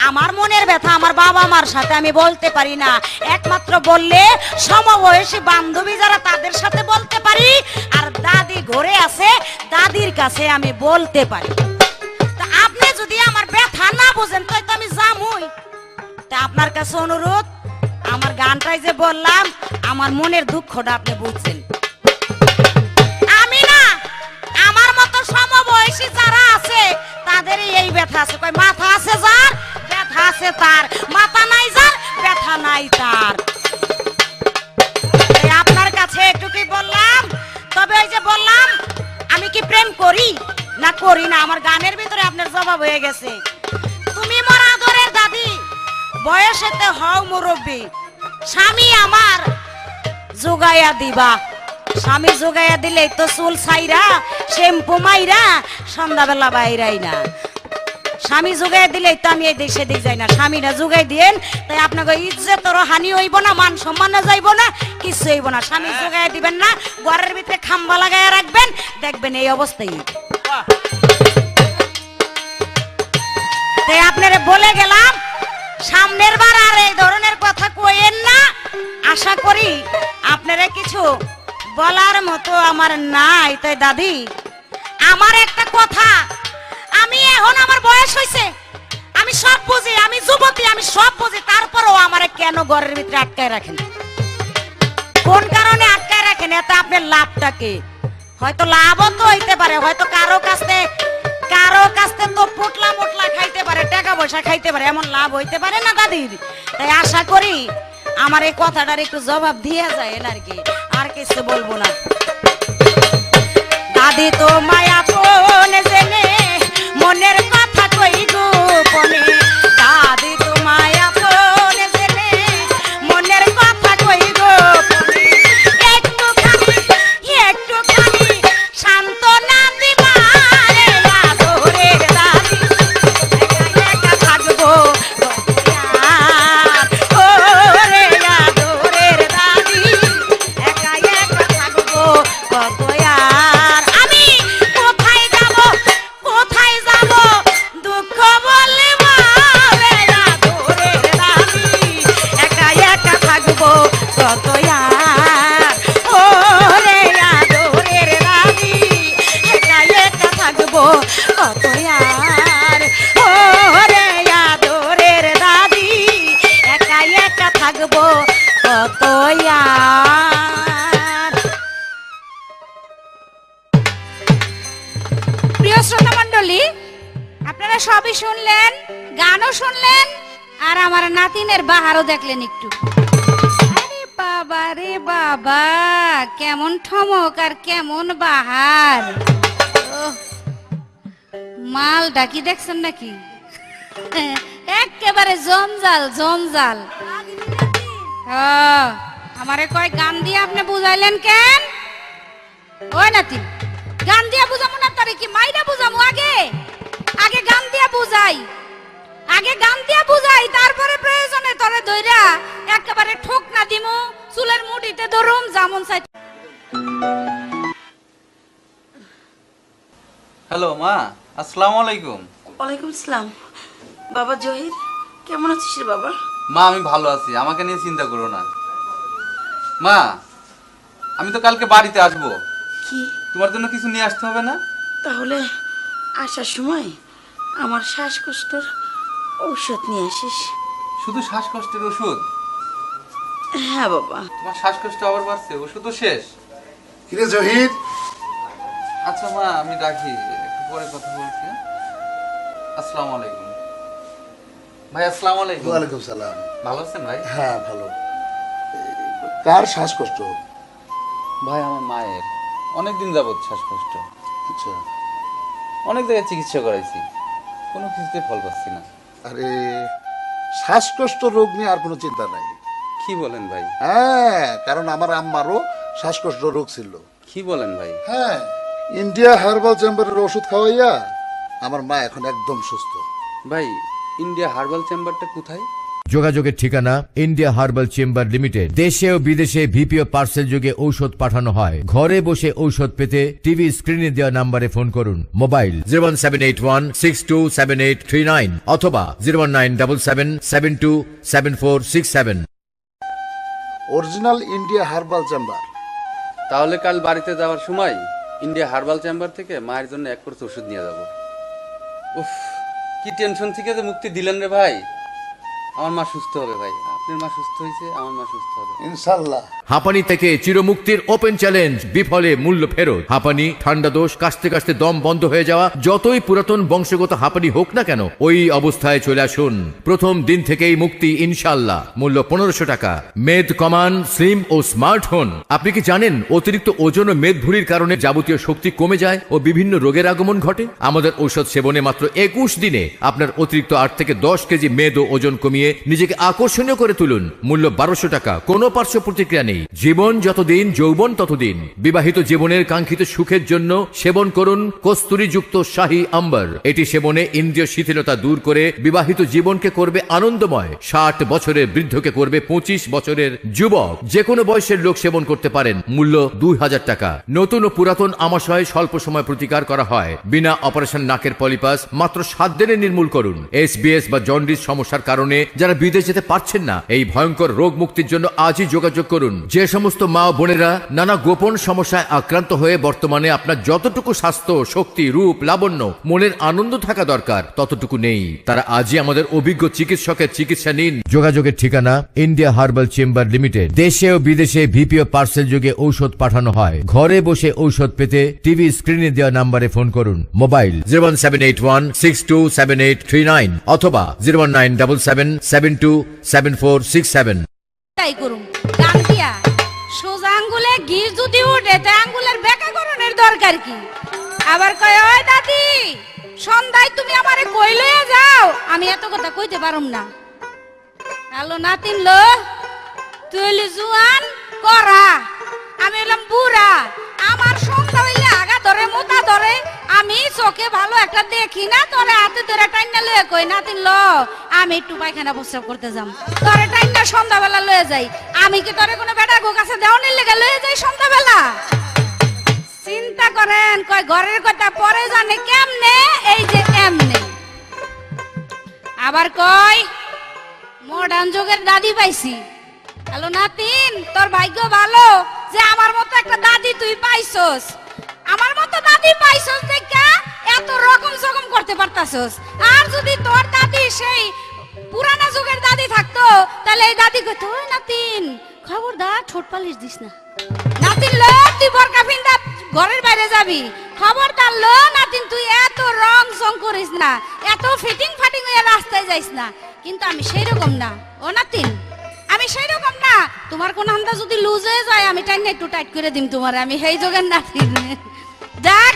আমার মনের ব্যথা আমার বাবা মার সাথে আমি বলতে পারি না একমাত্র বললে সমবয়সী বান্ধবী যারা তাদের সাথে বলতে পারি আর দাদি ঘরে আছে দাদির কাছে আমি বলতে পারি তা আপনি যদি আমার ব্যথা না বোঝেন তাই তো আমি যামই তা আপনার কাছে অনুরোধ আমার গানটাই যে বললাম আমার মনের দুঃখটা আপনি বুঝছেন আমি না আমার মতো সমবয়সী যারা আছে তাদেরই এই ব্যথা আছে কই মাথা আছে যার ব্যথা আছে তার মাথা নাই যার ব্যথা নাই তার আপনার কাছে এটুকুই বললাম তবে ওই যে বললাম আমি কি প্রেম করি না করি না আমার গানের ভিতরে আপনার জবাব হয়ে গেছে তুমি মোর আদরের দাদি বয়সেতে হও মুরব্বী স্বামী আমার যোগাইয়া দিবা স্বামী যোগাইয়া দিলে তো চুল ছাইরা শ্যাম্পু মাইরা সন্ধ্যাবেলা বাইরাই না স্বামী যোগাই দিলেই তো আমি এই দেশে দিয়ে যাই না, স্বামীরা যোগাই দিয়েন, তাই আপনাকে ইজ্জতেরও হানি হইব না, মান সম্মানও যাইব না, কিছু হইব না। স্বামী যোগাই দিবেন না, ঘরের ভিতরে খাম্বা লাগাইয়া রাখবেন, দেখবেন এই অবস্থায়। তাই আপনারে বলে গেলাম, সামনের বার আর এই ধরনের কথা কইেন না। আশা করি আপনারা কিছু বলার মতো আমার নাই। তাই দাদি, আমার একটা কথা, আমি এখন আমার বয়স হয়েছে, আমি সব বুঝি, আমি যুবতী, আমি সব বুঝি, তারপরেও আমারে কেন ঘরের ভিতরে আটকায় রাখেন? কোন কারণে আটকায় রাখেন? এতে আপনার লাভটা কি? হয়তো লাভও তো হইতে পারে, হয়তো কারো কাছে তো পোটলা মোটলা খাইতে পারে, টাকা পয়সা খাইতে পারে, এমন লাভ হইতে পারে না দাদির। তাই আশা করি আমার এই কথাটার একটু জবাব দিয়ে যায় আর কি, আর কিছু বলবো না। দাদি তো মায়া ফোন জেনে মনের কথা কই গোপনে, দাদি তো মায়া ফোন জেনে মনের কথা কই গোপনে, একটুখানি সান্ত্বনা দিবা রে আদরের দাদি, একা থাকবো ও রে আদরের দাদি, একা থাকবো কত আর। আমি কোথায় যাব দুঃখ বলবো রে আদরের দাদি, একা থাকবো কত আর। ও রে আদরের দাদি, একা থাকবো কত আর। ও রে আদরের দাদি, একা থাকবো কত আর। প্রিয় শ্রোতা মণ্ডলী, আপনারা সবই শুনলেন, গানও শুনলেন, আর আমার নাতিনের বাহারও দেখলেন একটু। আরে বাবা রে বাবা, কেমন ঠমক আর কেমন বাহার! ওহ, মালটা কি দেখছেন নাকি? একেবারে জঞ্জাল। হ্যাঁ, আমারে কয় গান দিয়ে আপনি বুঝাইলেন কেন? ওই নাতি, গান দিয়া বুঝামু না তারে কি মাইরা বুঝামু? আগে গান দিয়া বুঝাই, তারপরে প্রয়োজনে তরে ধইরা একেবারে ঠোক না দিমু, চুলের মুঠিতে ধরুম, যেমন চাই। হ্যালো মা, আসসালামু আলাইকুম। ওয়ালাইকুম আসসালাম। বাবা জহির, কেমন আছিস রে বাবা? মা আমি ভালো আছি, আমাকে নিয়ে চিন্তা করো না। মা আমি তো কালকে বাড়িতে আসবো, কি তোমার জন্য কিছু নিয়ে আসতে হবে না? তাহলে আসার সময় আমার শ্বাসকষ্টের ঔষধ নিয়ে আসিস। শুধু শ্বাসকষ্টের ওষুধ? হ্যাঁ বাবা। তোমার শ্বাসকষ্ট আবার বাড়ছে, ওষুধও শেষ? কিরে জহির, আচ্ছা মা আমি রাখি, একটু পরে কথা বলছি। আসসালামু আলাইকুম ভাই। আসসালামু আলাইকুম। ওয়ালাইকুম সালাম। ভালো আছেন ভাই? হ্যাঁ ভালো। কার শ্বাসকষ্ট? ভাই আমার মায়ের অনেকদিন যাবত শ্বাসকষ্ট, আচ্ছা। অনেক জায়গায় চিকিৎসা করাইছি, কোনো কিছুতে ফল পাচ্ছি না। আরে শ্বাসকষ্ট রোগ নিয়ে আর কোনো চিন্তা নাই। কি বলেন ভাই? হ্যাঁ, কারণ আমার আম্মারও শ্বাসকষ্ট রোগ ছিল। কি বলেন ভাই? হ্যাঁ, ইন্ডিয়া হার্বাল চেম্বারের ওষুধ খাওয়াইয়া আমার মা এখন একদম সুস্থ। ভাই ইন্ডিয়া হার্বাল চেম্বারটা কোথায়? যোগাযোগের ঠিকানা ইন্ডিয়া হার্বাল চেম্বার লিমিটেড। দেশে ও বিদেশে ভিপিও পার্সেল যোগে ঔষধ পাঠানো হয়। ঘরে বসে ঔষধ পেতে টিভি স্ক্রিনে দেওয়া নম্বরে ফোন করুন। মোবাইল 01781627839 অথবা 01977727467। Original India herbal chamber. তাহলে কাল বাড়িতে যাওয়ার সময় ইন্ডিয়া হার্বাল চেম্বার থেকে মায়ের জন্য এক কোর্স ওষুধ নিয়ে যাব। উফ, কি টেনশন থেকে যে মুক্তি দিলেন রে ভাই। আমার মা সুস্থ হবে ভাই, আপনার মা সুস্থ হয়েছে, আমার মা সুস্থ হবে ইনশাআল্লাহ। হাঁপানি থেকে চিরমুক্তির ওপেন চ্যালেঞ্জ, বিফলে মূল্য ফেরত। হাঁপানি, ঠান্ডা দোষ, কাশতে কাশতে দম বন্ধ হয়ে যাওয়া, যতই পুরাতন বংশগত হাঁপানি হোক না কেন, ওই অবস্থায় চলে আসুন। প্রথম দিন থেকেই মুক্তি ইনশাআল্লাহ। মূল্য 1500 টাকা। মেদ কমান, স্লিম ও স্মার্ট হন। আপনি কি জানেন অতিরিক্ত ওজন ও মেদ ভুঁড়ির কারণে যাবতীয় শক্তি কমে যায় ও বিভিন্ন রোগের আগমন ঘটে? আমাদের ঔষধ সেবনে মাত্র 21 দিনে আপনার অতিরিক্ত 8 থেকে 10 কেজি মেদ ও ওজন কমিয়ে নিজেকে আকর্ষণীয় করে তুলুন। মূল্য 1200 টাকা। কোনো পার্শ্ব প্রতিক্রিয়া নেই। জীবন যতদিন যৌবন ততদিন। বিবাহিত জীবনের কাঙ্ক্ষিত সুখের জন্য সেবন করুন কস্তুরীযুক্ত শাহী আম্বার। এটি সেবনে ইন্দ্রিয় শিথিলতা দূর করে বিবাহিত জীবনকে করবে আনন্দময়। 60 বছরের বৃদ্ধকে করবে 25 বছরের যুবক। যে কোনো বয়সের লোক সেবন করতে পারেন। মূল্য 2000 টাকা। নতুন ও পুরাতন আমাশয় স্বল্প সময় প্রতিকার করা হয়। বিনা অপারেশন নাকের পলিপাস মাত্র 7 দিনে নির্মূল করুন। SBS বা জন্ডিস সমস্যার কারণে যারা বিদেশ যেতে পারছেন না, এই ভয়ঙ্কর রোগ মুক্তির জন্য আজই যোগাযোগ করুন। যে সমস্ত মা ও বোনেরা নানা গোপন সমস্যায় আক্রান্ত হয়ে বর্তমানে আপনার যতটুকু স্বাস্থ্য, শক্তি, রূপ, লাবণ্য, মনের আনন্দ থাকা দরকার ততটুকু নেই, তারা আজই আমাদের অভিজ্ঞ চিকিৎসকের চিকিৎসা নিন। যোগাযোগের ঠিকানা ইন্ডিয়া হার্বাল চেম্বার লিমিটেড। দেশে ও বিদেশে ভিপিও পার্সেল যোগে ঔষধ পাঠানো হয়। ঘরে বসে ঔষধ পেতে টিভি স্ক্রিনে দেওয়া নাম্বারে ফোন করুন। মোবাইল 01781627839 অথবা 01977727467। তাই করুন। ডান দিয়া সোজা আঙ্গুলে গির যদি উঠে তা আঙ্গুলের বেকাকরণের দরকার কি? আবার কয় ওই দাদি সন্ধ্যায় তুমি আমারে কই লইয়া যাও, আমি এত কথা কইতে পারুম না। হ্যালো নাতিন লো, তুই হইলি জুয়ান করা, আমি হইলাম বুড়া। আমার সন্ধ্যা হইলে আগা ধরে মোতা ধরে, আমি চোখে ভালো একটা দেখি না, তোরে হাতে ধরে টাইনা লয়ে কই নাতিন লো আমি একটু পায়খানা প্রস্রাব করতে যাম, তোরে টাইনা সন্ধ্যাবেলা লয়ে যাই। আমি কি তোরে কোনো বেটা গো কাছে দেওয়ানির লেগে লয়ে যাই সন্ধ্যাবেলা? চিন্তা করেন, কয় ঘরের কথা পরে জানে কেমনে, এই যে এমনে। আবার কয় মডার্ন যুগের দাদি পাইছি। হ্যালো নাতিন, তোর ভাগ্য ভালো যে আমার মতো একটা দাদি তুই পাইছস। আমার মতো দাদি পাইছস দেখা এত রকম সকম করতে পারতাছস। আর যদি তোর দাদি সেই পুরানা যুগের দাদি থাকতো, তাহলে এই দাদি কইতো ওই নাতিন খবরদার ঠোঁট পালিশ দিস না। নাতিন লো তুই বোরকা পিন্দা ঘরের বাইরে যাবি, খবরদার লো নাতিন তুই এত রং সং করিস না, এত ফিটিং ফাটিং হয়ে রাস্তায় যাইস না। কিন্তু আমি সেই রকম না ও নাতিন, আমি সেই রকম না। তোমার কোন হান্দা যদি লুজ হয়ে যায় আমি টাইনা একটু টাইট করে দিম তোমার, আমি সেই যোগের নাতিন। দেখ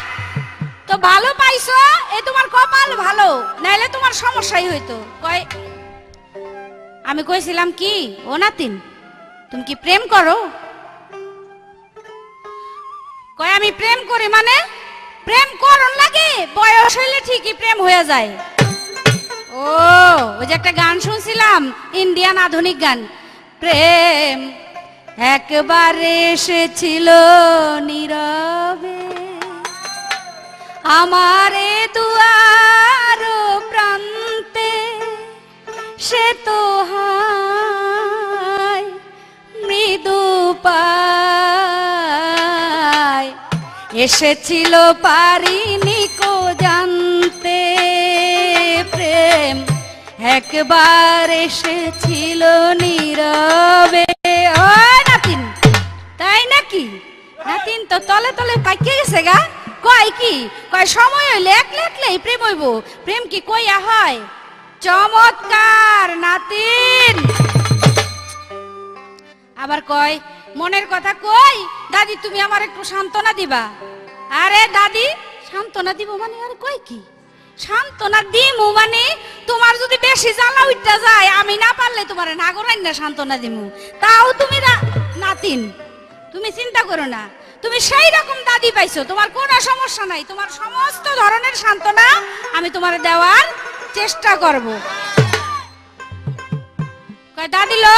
তো ভালো পাইছো, এই তোমার কপাল ভালো, নাইলে তোমার সমস্যাই হইতো। কয় আমি কইছিলাম কি ও নাতিন তুমি কি প্রেম করো? কয় আমি প্রেম করি মানে প্রেম করন লাগে, বয়স হইলে ঠিকই প্রেম হয়ে যায়। ও ওই যে একটা গান শুনছিলাম ইন্ডিয়ান আধুনিক গান, প্রেম একবার এসেছিল নীরবে আমারে দুয়ার প্রান্তে, সে তো হায় মৃদু পায় এসেছিল পারিনি কো জানতে, প্রেম একবার এসেছিল নীরবে। ও নাতিন তাই নাকি? নাতিন তো তলে তলে পাইকে গেছে গা। কয় কি? কয় সময় হইলে একলে একলেই প্রেম হইব, প্রেম কি কইয়া হয়? চমৎকার নাতিন। আবার কয় মনের কথা কই দাদি তুমি আমার একটু সান্ত্বনা দিবা। আরে দাদি সান্ত্বনা দিব মানে আর কয় কি? সান্ত্বনা দিমু মানে তোমার যদি বেশি জ্বালা উঠতে যায়, আমি না পারলে তোমার নাগরাই না সান্ত্বনা দিমু, তাও তুমি নাতিন তুমি চিন্তা করো না, তুমি সেই রকম দাদি পাইছো, তোমার কোনো সমস্যা নাই, তোমার সমস্ত ধরনের সান্ত্বনা আমি তোমার দেওয়ার চেষ্টা করব। কয় দাদি লো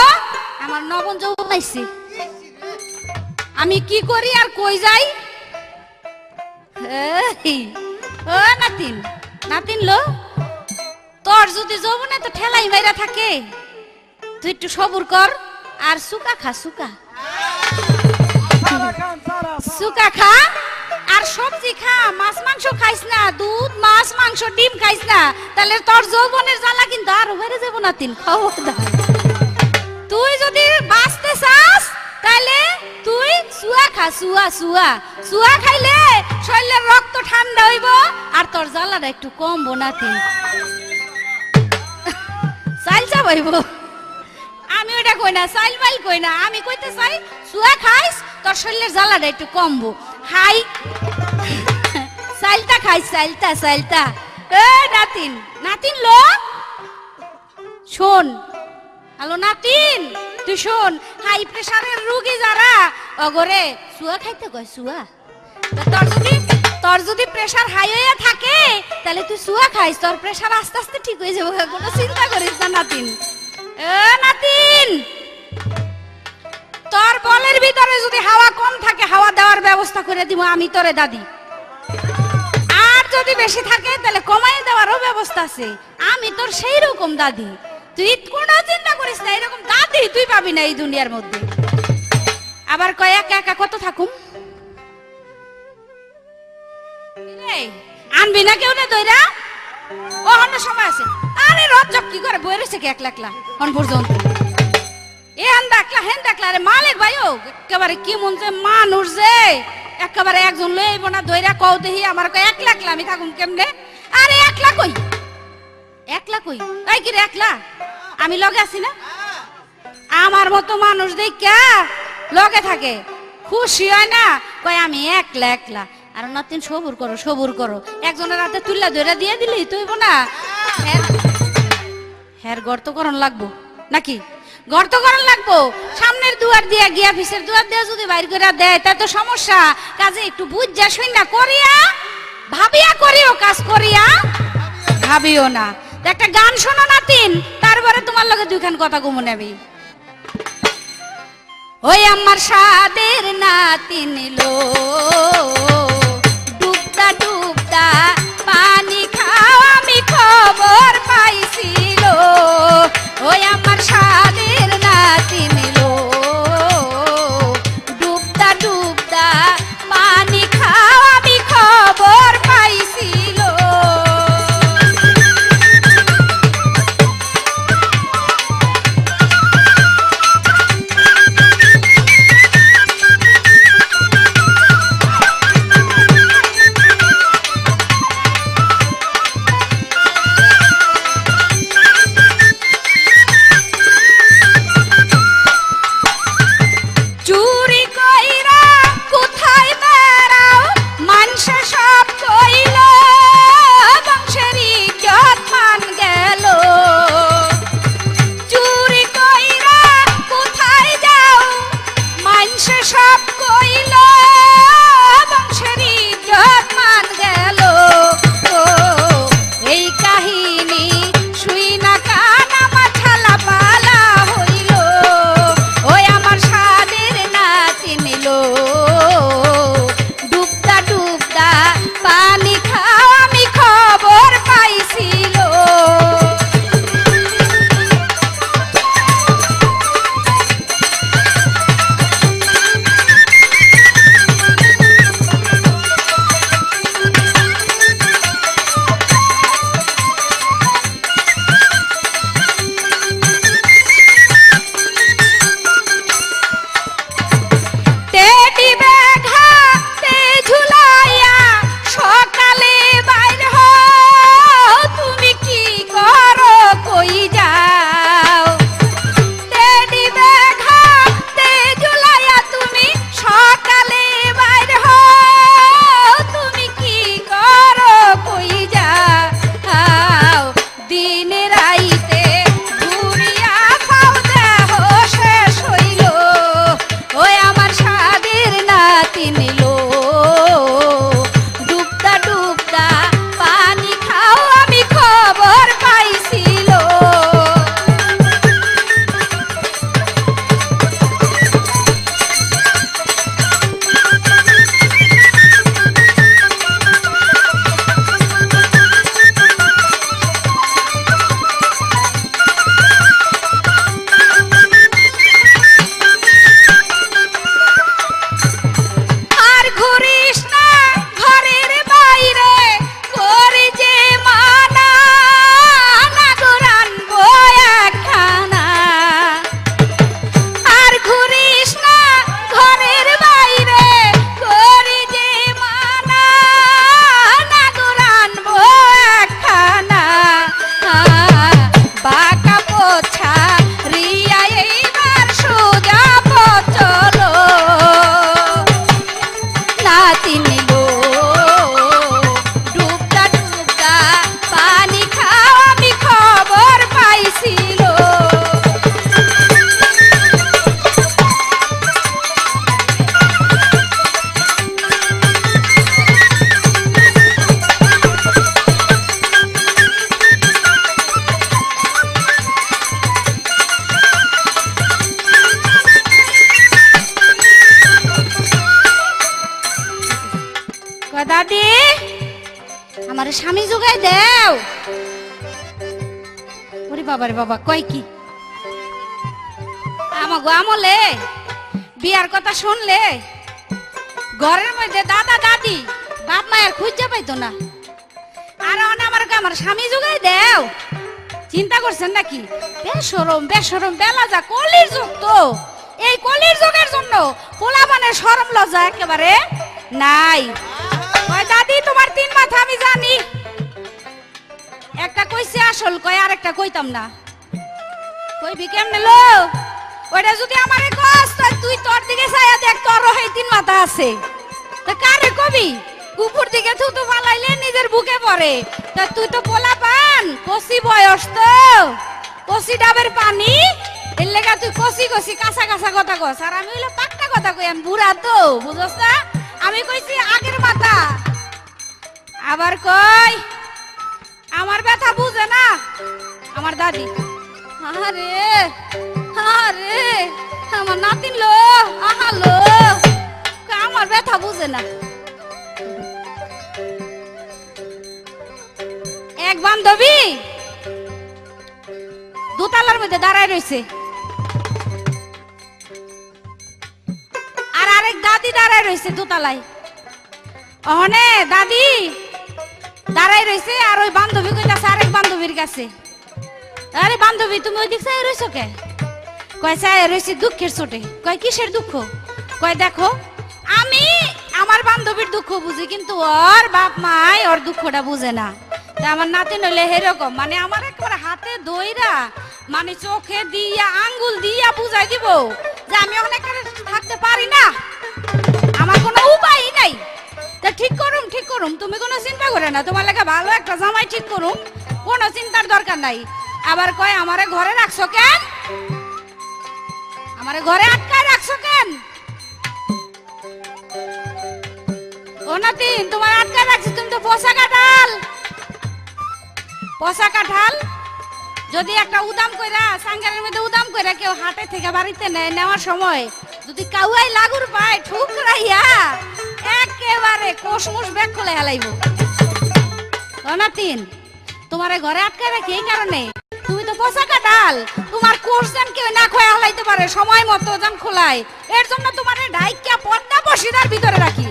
আমার নবন যৌবন আইছি, আমি কি করি আর কই যাই? ও নাতিন নাতিন লো তোর যদি যৌবনে তো ঠেলাই মাইরা থাকে, তুই একটু সবুর কর আর সুকা খা, সুকা সুকা খা আর সবজি খা, মাছ মাংস খাইস না, দুধ মাছ মাংস ডিম খাইস না, তাহলে তোর যৌবনের জ্বালা কিন্তু আরো বেড়ে যাবো নাতিন। খবরদার তুই যদি বাঁচতে চাস তাহলে তুই সুয়া খা, সুয়া সুয়া সুয়া খাইলে শরীরের রক্ত ঠান্ডা হইব আর তোর জ্বালাটা একটু কমবো নাতিন। চাইল চাবাইব আমি ওটা কই না, চাইল বাইল কই না, আমি কইতে চাই সুয়া খাইস তোর শরীরের জ্বালাটা একটু কমবো। খাই চাইলটা খাইস, চাইলটা চাইলটা। এ নাতিন নাতিন লো শোন, হ্যালো নাতিন তুই শোন, হাই প্রেসারের রোগী যারা অগরে সুয়া খাইতে কয় সুয়া। তা তোর যদি প্রেসার হাই হয়ে থাকে তাহলে তুই সুয়া খাইস, তোর প্রেসার আস্তে আস্তে ঠিক হয়ে যাবে, কোনো চিন্তা করিস না নাতিন। এ নাতিন, তোর বলের ভিতরে যদি হাওয়া কম থাকে হাওয়া দেওয়ার ব্যবস্থা করে দিব আমি তোরে দাদি, আর যদি বেশি থাকে তাহলে কমাই দেওয়ারও ব্যবস্থা আছে, আমি তোর সেই রকম দাদি, তুই কোনো চিন্তা করিস না, এরকম দাদি তুই পাবি না এই দুনিয়ার মধ্যে। আবার কয় একা একা কত থাকুম, আনবি না কেউ না দইরা, ও অন্য সময় আছে। আরে রজ্জব কি করে বই রয়েছে কি একলা একলা কোন পর্যন্ত, এ আন দেখলা হেন দেখলা, আরে মালিক ভাইও একেবারে কি মন যে মানুষ যে একেবারে একজন লইব না দইরা কও দেহি, আমার কয় একলা একলা আমি থাকুম কেমনে, আরে একলা কই একলা কই, তাই কি রে একলা, আমি লগে আছি না, আমার মতো মানুষ দেখা লগে থাকে, খুশি হয় না, কয় আমি একলা একলা। আর নাতিন সবুর করো সবুর করো, একজনের রাতে তুল্লা ধরে দিয়ে দিলি তুইব না, হ্যার গর্ত করণ লাগবো নাকি, গর্ত করণ লাগবো, সামনের দুয়ার দিয়া গিয়া পিছের দুয়ার দিয়া যদি বাইর করে দেয় তা তো সমস্যা, কাজে একটু বুঝা শুনা করিয়া ভাবিয়া করিও, কাজ করিয়া ভাবিও না। একটা গান শোনো নাতিন, তারপরে তোমার লগে দুইখান কথা গুমো নেবি। ওই আমার সাদের নাতিন লো, ডুবদা ডুবদা পানি খাও আমি খবর পাইছিল, ওই আমার সাদের নাতিন লো, ডুবদা ডুবদা পানি খাও আমি খবর পাইছিল। চুরি কইরা কোথায় বেড়াও মানুষে সব কইল, বংশের ইজ্জত মান গেল, চুরি কইরা কোথায় যাও মানুষে সব কইল, বংশের ইজ্জত মান গেল, এই কাহিনী শুই না কান আমার ছালা পালা হইল, ওই আমার সাদের নাতিন লো, ডুবদা ডুবদা পানি খাও আমি খবর পাইছিল। টেডি ব্যাঘা তে ঝুলাইয়া সকালে বাইর হও, তুমি কি করো কই যাও, টেডি ব্যাঘা তে ঝুলাইয়া তুমি সকালে বাইর হও, তুমি কি করো কই যাও, দিনে রাইতে ঘুরিয়া খাও দেহ শেষ হইল, ওই আমার সাদের নাতিন লো, ডুবদা ডুবদা পানি খাও আমি খবর পাইছিল। আর ঘুরিস না ঘরের বাইরে করি যে মানা, নাগর আনবো একখানা, আর ঘুরিস না ঘরের বাইরে করি যে মানা, নাগর আনবো একখানা, বাঁকা পোছা রিয়া এইবার সোজা পচলো, নাতিন লো, ডুবদা ডুবদা পানি খাও আমি খবর পাইছিল। কয় দাদি আমার স্বামী যোগাই দেও। ওরে বাবা রে বাবা, কয় কি আমাগো আমলে বিয়ার কথা শুনলে ঘরের মধ্যে দাদা দাদি বাপ মায়ের খুঁজে পাইতো না, আর আমার স্বামী যোগাই দেও। চিন্তা করছেন নাকি? বেশরম বেশরম বেলা যা কলির যুগ তো, এই কলির যুগের জন্য পোলাপানের শরম লজ্জা একেবারে নাই। কয় দাদি তোমার তিন মাথা আমি জানি, একটা কইছে আসল, কয় আরেকটা কইতাম না। কইবি কেমনে লো? ওইটা যদি আমারে কস তুই তোর দিকে চাইয়া দেখ, তোর এই তিন মাথা আছে। তা কারে কবি? কুকুর দিকে থুতু ফালাইলে নিজের বুকে পড়ে। তা তুই তো পোলাপান, কচি বয়স তো, কচি ডাবের পানি, এর লেগা তুই কচি কচি কাঁচা কাঁচা কথা কস, আর আমি হইলো পাক্কা কথা কই, আমি বুড়া তো, বুঝছ না? আমি কইছি আগের মাথা। আবার কই আমার ব্যথা বুঝে না আমার দাদি। আরে আরে আমার নাতিন লো, আহালো, আমার ব্যথা বুঝে না। এক বান্ধবী দোতলার মধ্যে দাঁড়ায় রয়েছে, আর আরেক দাদি দাঁড়ায় রয়েছে দোতলায়। অহনে দাদি দাঁড়ায় রয়েছে, আর ওই বান্ধবী কইতাছে আরেক বান্ধবীর কাছে, আরে বান্ধবী তুমি ওই দিক চাই রয়েছো কে? কয় চাই রয়েছে দুঃখের চোটে। কয় কিসের দুঃখ? কয় দেখো আমি আমার বান্ধবীর দুঃখ বুঝি, কিন্তু ওর বাপ মাই ওর দুঃখটা বুঝে না। তা আমার নাতি নইলে এরকম, মানে আমার একবার হাতে দইরা, মানে চোখে দিয়া আঙ্গুল দিয়া বুঝাই দিব যে আমি অনেক থাকতে পারি না, আমার কোনো উপায় নাই। তা ঠিক করুম, তুমি কোনো চিন্তা করে না, তোমার লেগে ভালো একটা জামাই ঠিক করুম, কোনো চিন্তার দরকার নাই। আবার কয় আমারে ঘরে রাখছো কেন? আমারে ঘরে আটকায় রাখছো কেন? ও নাতিন, তোমার আটকায় রাখছি, তুমি তো পোষা কাঁঠাল। পোষা কাঁঠাল যদি একটা উদাম কইরা, সাঙ্গারের মধ্যে উদাম কইরা কেউ হাটে থেকে বাড়িতে নেওয়ার সময় যদি কাউয়াই লাগুর পায় ঠুকরাইয়া একেবারে কোষমুষ ব্যাগ খুলে হেলাইব। ও নাতিন, তোমারে ঘরে আটকায় রাখি এই কারণে, তুমি তো পোষা কাঁঠাল, তোমার কোষ যেন কেউ না খোয়া হলাইতে পারে সময় মতো যেন খোলায়, এর জন্য তোমারে ডাইকা পর্দা বসিদার ভিতরে রাখি।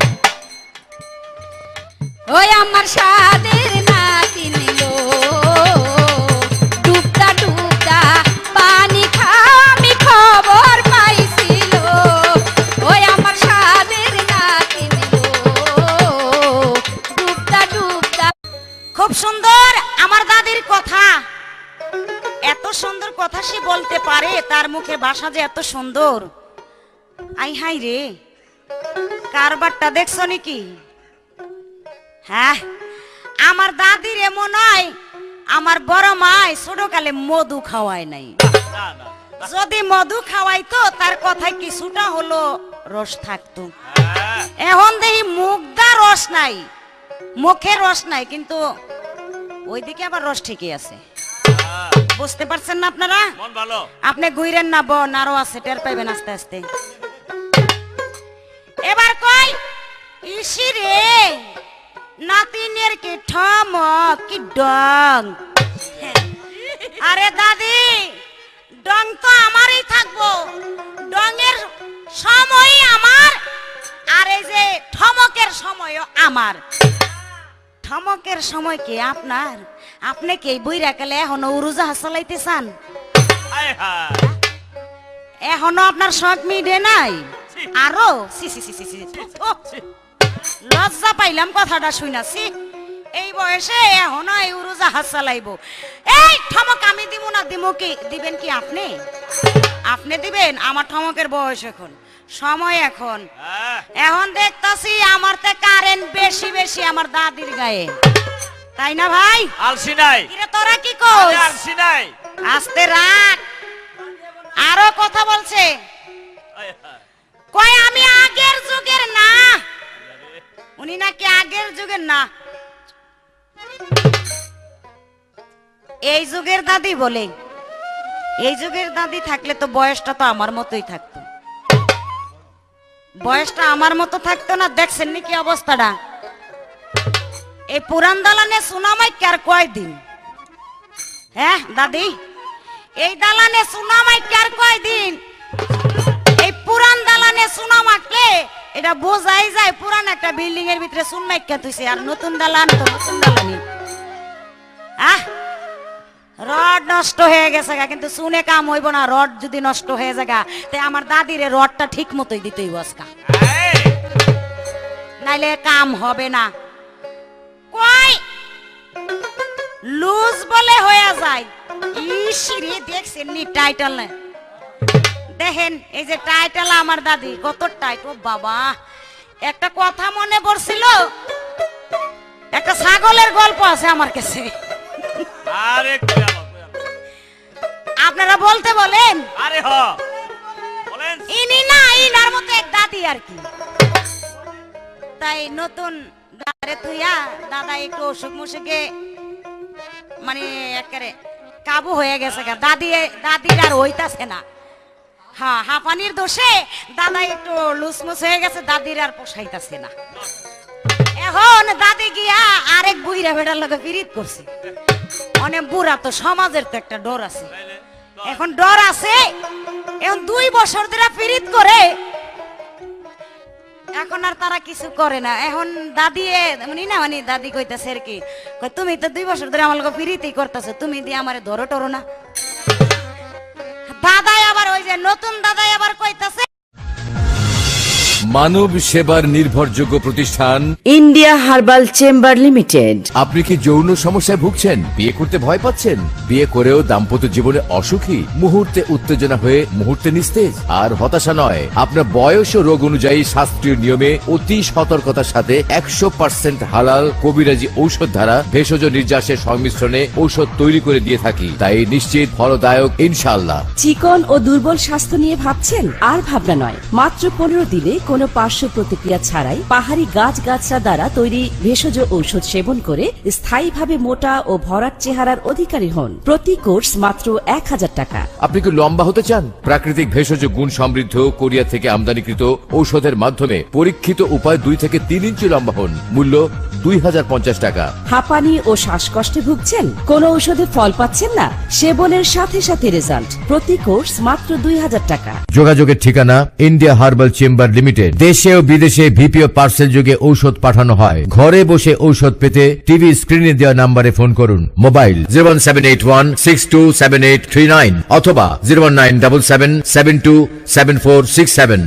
ওই আমার সাদের নাতিন লো, ডুবতা ডুবতা পানি খাওয়া আমি খবর পাইছিল। ওই আমার সাদের নাতিন লো, ডুবতা ডুবতা। খুব সুন্দর আমার দাদির কথা, এত সুন্দর কথা সে বলতে পারে, তার মুখে ভাষা যে এত সুন্দর। আই হাই রে, কারবারটা দেখছো নাকি? হ্যাঁ, আমার দাদির এমন হয় আমার বড় মাই ছোটকালে মধু খাওয়ায় নাই। যদি মধু খাওয়াইতো তার কথায় কিছুটা হলো রস থাকতো। এখন দেখি মুখদা রস নাই, মুখে রস নাই, কিন্তু ওইদিকে আবার রস ঠিকই আছে। বুঝতে পারছেন না আপনারা? আপনি ঘুরেন না, বন আরো আছে, টের পাইবেন আস্তে আস্তে। এবার কই ইসি রে, নাতিনের কি ঠমক কি ডং। আরে দাদি, ডং তো আমারই থাকবো, ডঙের সময়ই আমার, আর এই যে ঠমকের সময়ও আমার। ঠমকের সময় কি আপনার? আপনি কি বইরা কালে এখনো উড়োজাহাজ চালাইতে চান? এখনো আপনার শখ মিটে নাই? আরো লজ্জা পাইলাম কথাটা শুনাছি, এই বয়সে এখনো এই উড়োজাহাজ চালাইবো। এই ঠমক আমি দিব না, দিব কি দিবেন কি আপনি? আপনি দিবেন? আমার ঠমকের বয়স এখন, সময় এখন। এখন দেখতাছি আমার তে কারেন্ট বেশি বেশি আমার দাদির গায়ে, তাই না ভাই? আলসি নাই, কিরে তোরা কি কস? আলসি নাই। আস্তে রাখ, আরো কথা বলছে। কয় আমি আগের যুগের না, উনি নাকি আগের যুগের না, এই যুগের দাদি বলে। এই যুগের দাদি থাকলে তো বয়সটা তো আমার মতোই থাকতো, বয়সটা আমার মতো থাকতো না। দেখছেন নাকি অবস্থাটা? এই পুরান দালানে সুনামাইকে আর কয়দিন? হ্যাঁ দাদি, এই দালানে সুনামাইকে আর কয়দিন? এই পুরান দালানে সুনামাকে এটা বোঝাই যায় পুরান একটা বিল্ডিং এর ভিতরে সুনমাইকা তুইছে, আর নতুন দালান তো নতুন দালানি। রড নষ্ট হয়ে গেছে গা, কিন্তু শুনে কাম হইব না। রড যদি নষ্ট হয়ে যায় তে আমার দাদিরে রডটা ঠিক মতোই দিতেই বসকা, নাইলে কাম হবে না। কই লুজ বলে হয়ে যায়। ইসিরে দেখছেন নি টাইটেল না? দেখেন এই যে টাইটেল আমার দাদি কত টাইট। ও বাবা, একটা কথা মনে পড়ছিল, একটা ছাগলের গল্প আছে আমার কাছে, আরে আপনারা বলতে বলেন। আরে হ বলেন। ইনি না, ইনার মতো এক দাদি আর কি। তাই নতুন দাদারে তুইয়া দাদা একটু অসুখ মুসুখে মানে একেবারে কাবু হয়ে গেছে গা। দাদির আর হইতাছে না। হ্যাঁ, হাঁপানির দোষে দাদা একটু লুসমুস হয়ে গেছে, দাদির আর পোষাইতাছে না। এখন দাদি গিয়া আরেক বুইরা বেড়ার লগে পিরিত করছে। অনেক বুড়া তো, সমাজের তো একটা ডর আছে। এখন ডর আছে, এখন 2 বছর ধরে পিরিত করে, এখন আর তারা কিছু করে না। এখন দাদি মানে দাদি কইতাছে আর কি, তুমি তো 2 বছর ধরে আমার লগে পিরিতই করতেছো, তুমি দিয়ে আমারে ধরো টরো না। দাদাই আবার ওই যে নতুন দাদাই আবার কইতাছে, মানব সেবার নির্ভরযোগ্য প্রতিষ্ঠান ইন্ডিয়া হার্বাল চেম্বার লিমিটেড। আপনি কি যৌন সমস্যায় ভুগছেন? বিয়ে করতে ভয় পাচ্ছেন? বিয়ে করেও দাম্পত্য জীবনে অসুখী? মুহূর্তে উত্তেজনা হয়ে মুহূর্তে নিস্তেজ? আর হতাশা নয়, আপনার বয়স ও রোগ অনুযায়ী শাস্ত্রীয় নিয়মে অতি সতর্কতার সাথে 100% হালাল কবিরাজি ঔষধ ধারা ভেষজ নির্যাসের সংমিশ্রণে ঔষধ তৈরি করে দিয়ে থাকি, তাই নিশ্চিত ফলদায়ক ইনশাআল্লাহ। চিকন ও দুর্বল স্বাস্থ্য নিয়ে ভাবছেন? আর ভাবনা নয়, মাত্র 15 দিনে কোনো পার্শ্ব প্রতিক্রিয়া ছাড়াই পাহাড়ি গাছগাছরা দ্বারা তৈরি ভেষজ ঔষধ সেবন করে স্থায়ীভাবে মোটা ও ভরাট চেহারার অধিকারী হন। প্রতি কোর্স মাত্র 1000 টাকা। আপনি কি লম্বা হতে চান? প্রাকৃতিক ভেষজ গুণ সমৃদ্ধ কোরিয়া থেকে আমদানিকৃত ঔষধের মাধ্যমে পরীক্ষিত উপায় 2 থেকে 3 ইঞ্চি লম্বা হন। মূল্য 2050 টাকা। হাঁপানি ও শ্বাসকষ্টে ভুগছেন? কোনো ঔষধে ফল পাচ্ছেন না? সেবনের সাথে সাথে রেজাল্ট। প্রতি কোর্স মাত্র 2000 টাকা। যোগাযোগের ঠিকানা ইন্ডিয়া হার্বাল চেম্বার লিমিটেড। দেশে ও বিদেশে ভিপিও পার্সেল যোগে ঔষধ পাঠানো হয়। ঘরে বসে ঔষধ পেতে টিভি স্ক্রিনে দেওয়া নাম্বারে ফোন করুন। মোবাইল 01781627839 অথবা 01977727467।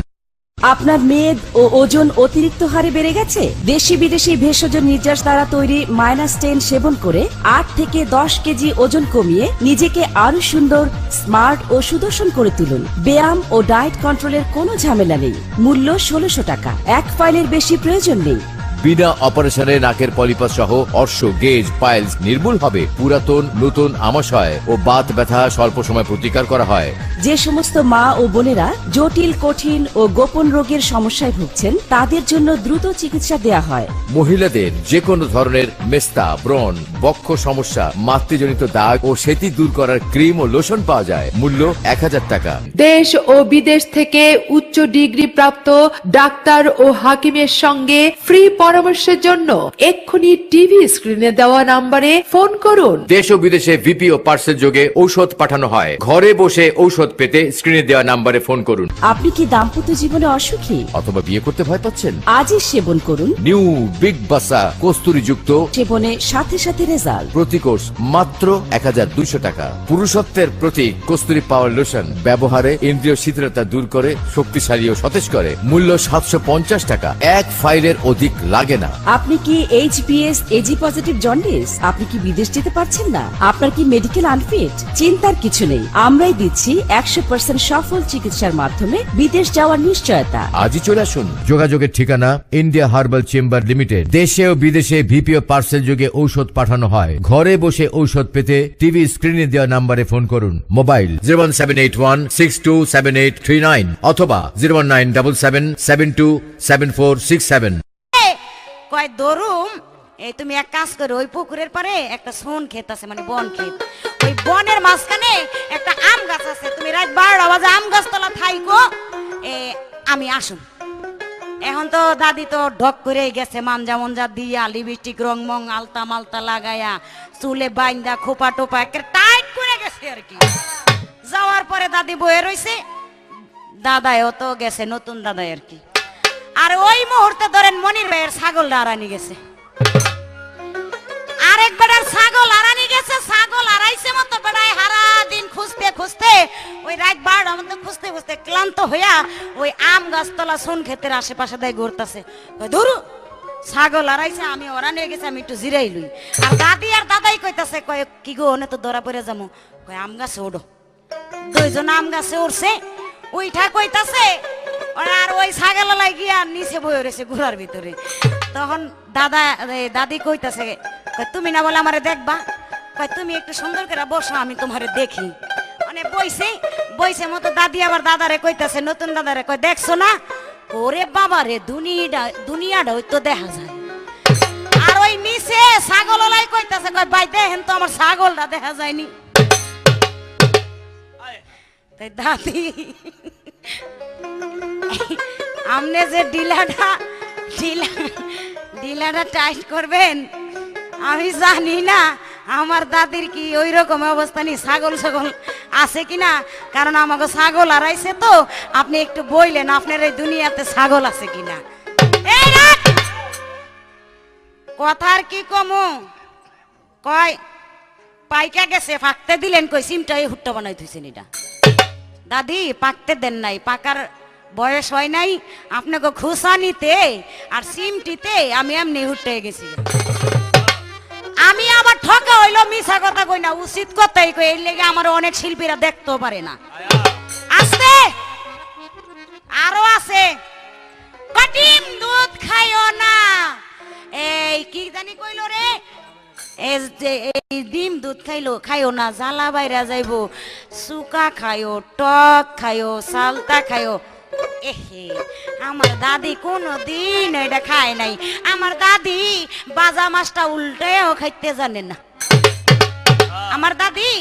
আপনার মেদ ও ওজন অতিরিক্ত হারে বেড়ে গেছে? দেশি বিদেশি ভেষজ নির্যাস দ্বারা তৈরি -10 সেবন করে 8 থেকে 10 কেজি ওজন কমিয়ে নিজেকে আরো সুন্দর, স্মার্ট ও সুদর্শন করে তুলুন। ব্যায়াম ও ডায়েট কন্ট্রোলের কোনো ঝামেলা নেই। মূল্য 1600 টাকা। এক ফাইলের বেশি প্রয়োজন নেই। বিনা অপারেশনে নাকের পলিপাস সহ অর্শ, গেজ, পাইলস নির্মূল হবে। পুরাতন নতুন আমাশয় ও বাত ব্যথা স্বল্প সময় প্রতিকার করা হয়। যে সমস্ত মা ও বোনেরা জটিল, কঠিন ও গোপন রোগের সমস্যায় ভুগছেন তাদের জন্য দ্রুত চিকিৎসা দেয়া হয়। মহিলাদের যে কোনো ধরনের মেস্তা, ব্রণ, বক্ষ সমস্যা, মাতৃজনিত দাগ ও সেতি দূর করার ক্রিম ও লোশন পাওয়া যায়। মূল্য 1000 টাকা। দেশ ও বিদেশ থেকে উচ্চ ডিগ্রি প্রাপ্ত ডাক্তার ও হাকিমের সঙ্গে ফ্রি পরামর্শের জন্য এক্ষুনি টিভি স্ক্রিনে দেওয়া নম্বরে ফোন করুন। দেশ ও বিদেশে ভিপি ও পার্সেল যোগে ঔষধ পাঠানো হয়। ঘরে বসে ঔষধ পেতে স্ক্রিনে দেওয়া নাম্বারে ফোন করুন। আপনি কি দাম্পত্য জীবনে অসুখী? অথবা বিয়ে করতে ভয় পাচ্ছেন? আজই সেবন করুন নিউ বিগ বাসা কস্তুরী যুক্ত। সেবনে সাথে সাথে রেজাল্ট। প্রতি কোর্স মাত্র 1200 টাকা। পুরুষত্বের প্রতীক কস্তুরী পাওয়ার লোশন ব্যবহারে ইন্দ্রিয় শিথিলতা দূর করে শক্তিশালী ও সতেজ করে। মূল্য 750 টাকা। এক ফাইলের অধিক লাগে না। আপনি কি HBS AG পজিটিভ জন্ডিস? আপনি কি বিদেশ যেতে পারছেন না? আপনার কি মেডিকেল আনফিট? চিন্তার কিছু নেই, আমরাই দিচ্ছি 100% সফল চিকিৎসার মাধ্যমে বিদেশ যাওয়ার নিশ্চয়তা। আজই চলে আসুন। যোগাযোগের ঠিকানা ইন্ডিয়া হার্বাল চেম্বার লিমিটেড। দেশে ও বিদেশে ভিপিও পার্সেল যোগে ঔষধ পাঠানো হয়। ঘরে বসে ঔষধ পেতে টিভি স্ক্রিনে দেওয়া নাম্বারে ফোন করুন। মোবাইল 01781627839 অথবা 01977727467। কয় দরুম এই তুমি এক কাজ করো, ওই পুকুরের পারে একটা সোন ক্ষেত আছে, মানে বন ক্ষেত। ওই বনের মাঝখানে একটা আম গাছ আছে। তুমি রাত 12টা বাজে আম গাছ তলা থাইকো, আমি আসুন। এখন তো দাদি তো ঢক করে গেছে, মানজা মঞ্জা দিয়া লিপস্টিক রং মং আলতা মালতা লাগায়া চুলে বাইন্দা খোপা টোপা একের টাইট করে গেছে আর কি। যাওয়ার পরে দাদি বয়ে রইছে, দাদাও তো গেছে, নতুন দাদাই আর কি। আর ওই মুহূর্তে ধরেন মনির ভাইয়ের ছাগল আরানি গেছে, আরেক বেড়ার ছাগল আরানি গেছে। ছাগল আড়াইছে মতো বেড়ায় হারা দিন খুঁজতে খুঁজতে ওই রাত 12টার মধ্যে খুঁজতে খুঁজতে ক্লান্ত হইয়া ওই আম গাছতলা সোন ক্ষেতের আশেপাশে দেয় ঘুরতেছে। ধরু ছাগল আড়াইছে, আমি ওরা নিয়ে গেছি, আমি একটু জিরাই লুই। আর দাদি আর দাদাই কইতাছে, কয় কি গো ওনে তো ধরা পড়ে যাবো, কয় আম গাছে ওঠো। দুইজন আম গাছে উঠছে, উইঠা কইতাছে আর ওই ছাগল লাগিয়া নিচে বয়ে রয়েছে ঘোড়ার ভিতরে। তখন দাদি কইতাছে, তুমি না বলে আমারে দেখবা, কয় তুমি একটু সুন্দর করে বসো আমি তোমারে দেখি। মানে বইছে মতো দাদি আবার দাদারে কইতাছে, নতুন দাদারে, কয় দেখছো না, ওরে বাবা রে দুনিয়াটা ওই তো দেখা যায়। আর ওই নিচে ছাগল লাই কইতাছে, কয় ভাই দেখেন তো আমার ছাগলটা দেখা যায়নি। তাই দাদি আমনে যে ডিলাটা টাইট করবেন আমি জানি না। আমার দাদির কি ওই রকম অবস্থা নেই, ছাগল আছে কিনা, কারণ আমাকে ছাগল হারাইছে তো। আপনি একটু বইলেন আপনার এই দুনিয়াতে ছাগল আছে কিনা। কথার কি কমু, কয় পাইকা গেছে, ফাঁকতে দিলেন, কই সিমটা এই হুট্টা বানাই থইছেন। এটা দাদি পাকতে দেন নাই, পাকার বয়স হয় নাই, আপনাকে খুশানিতে আর সিমটিতে আমি এমনি হুট্টে গেছি। আমি আবার ঠকা হইলো, মিছা কথা কই না, উচিত কথাই কই। এর লেগে আমার অনেক শিল্পীরা দেখতেও পারে না। আসতে আরো আছে, ডিম দুধ খাইও না, এই কি জানি কইলো রে, এই ডিম দুধ খাইও না, জ্বালা বাইরা যাইবো, সুকা খাইও, টক খাইও, সালতা খাইও। এহে আমার দাদি কোনো দিন এটা খায় নাই। আমার দাদি বাজা মাছটা উল্টায়ও খাইতে জানে না। আমার দাদি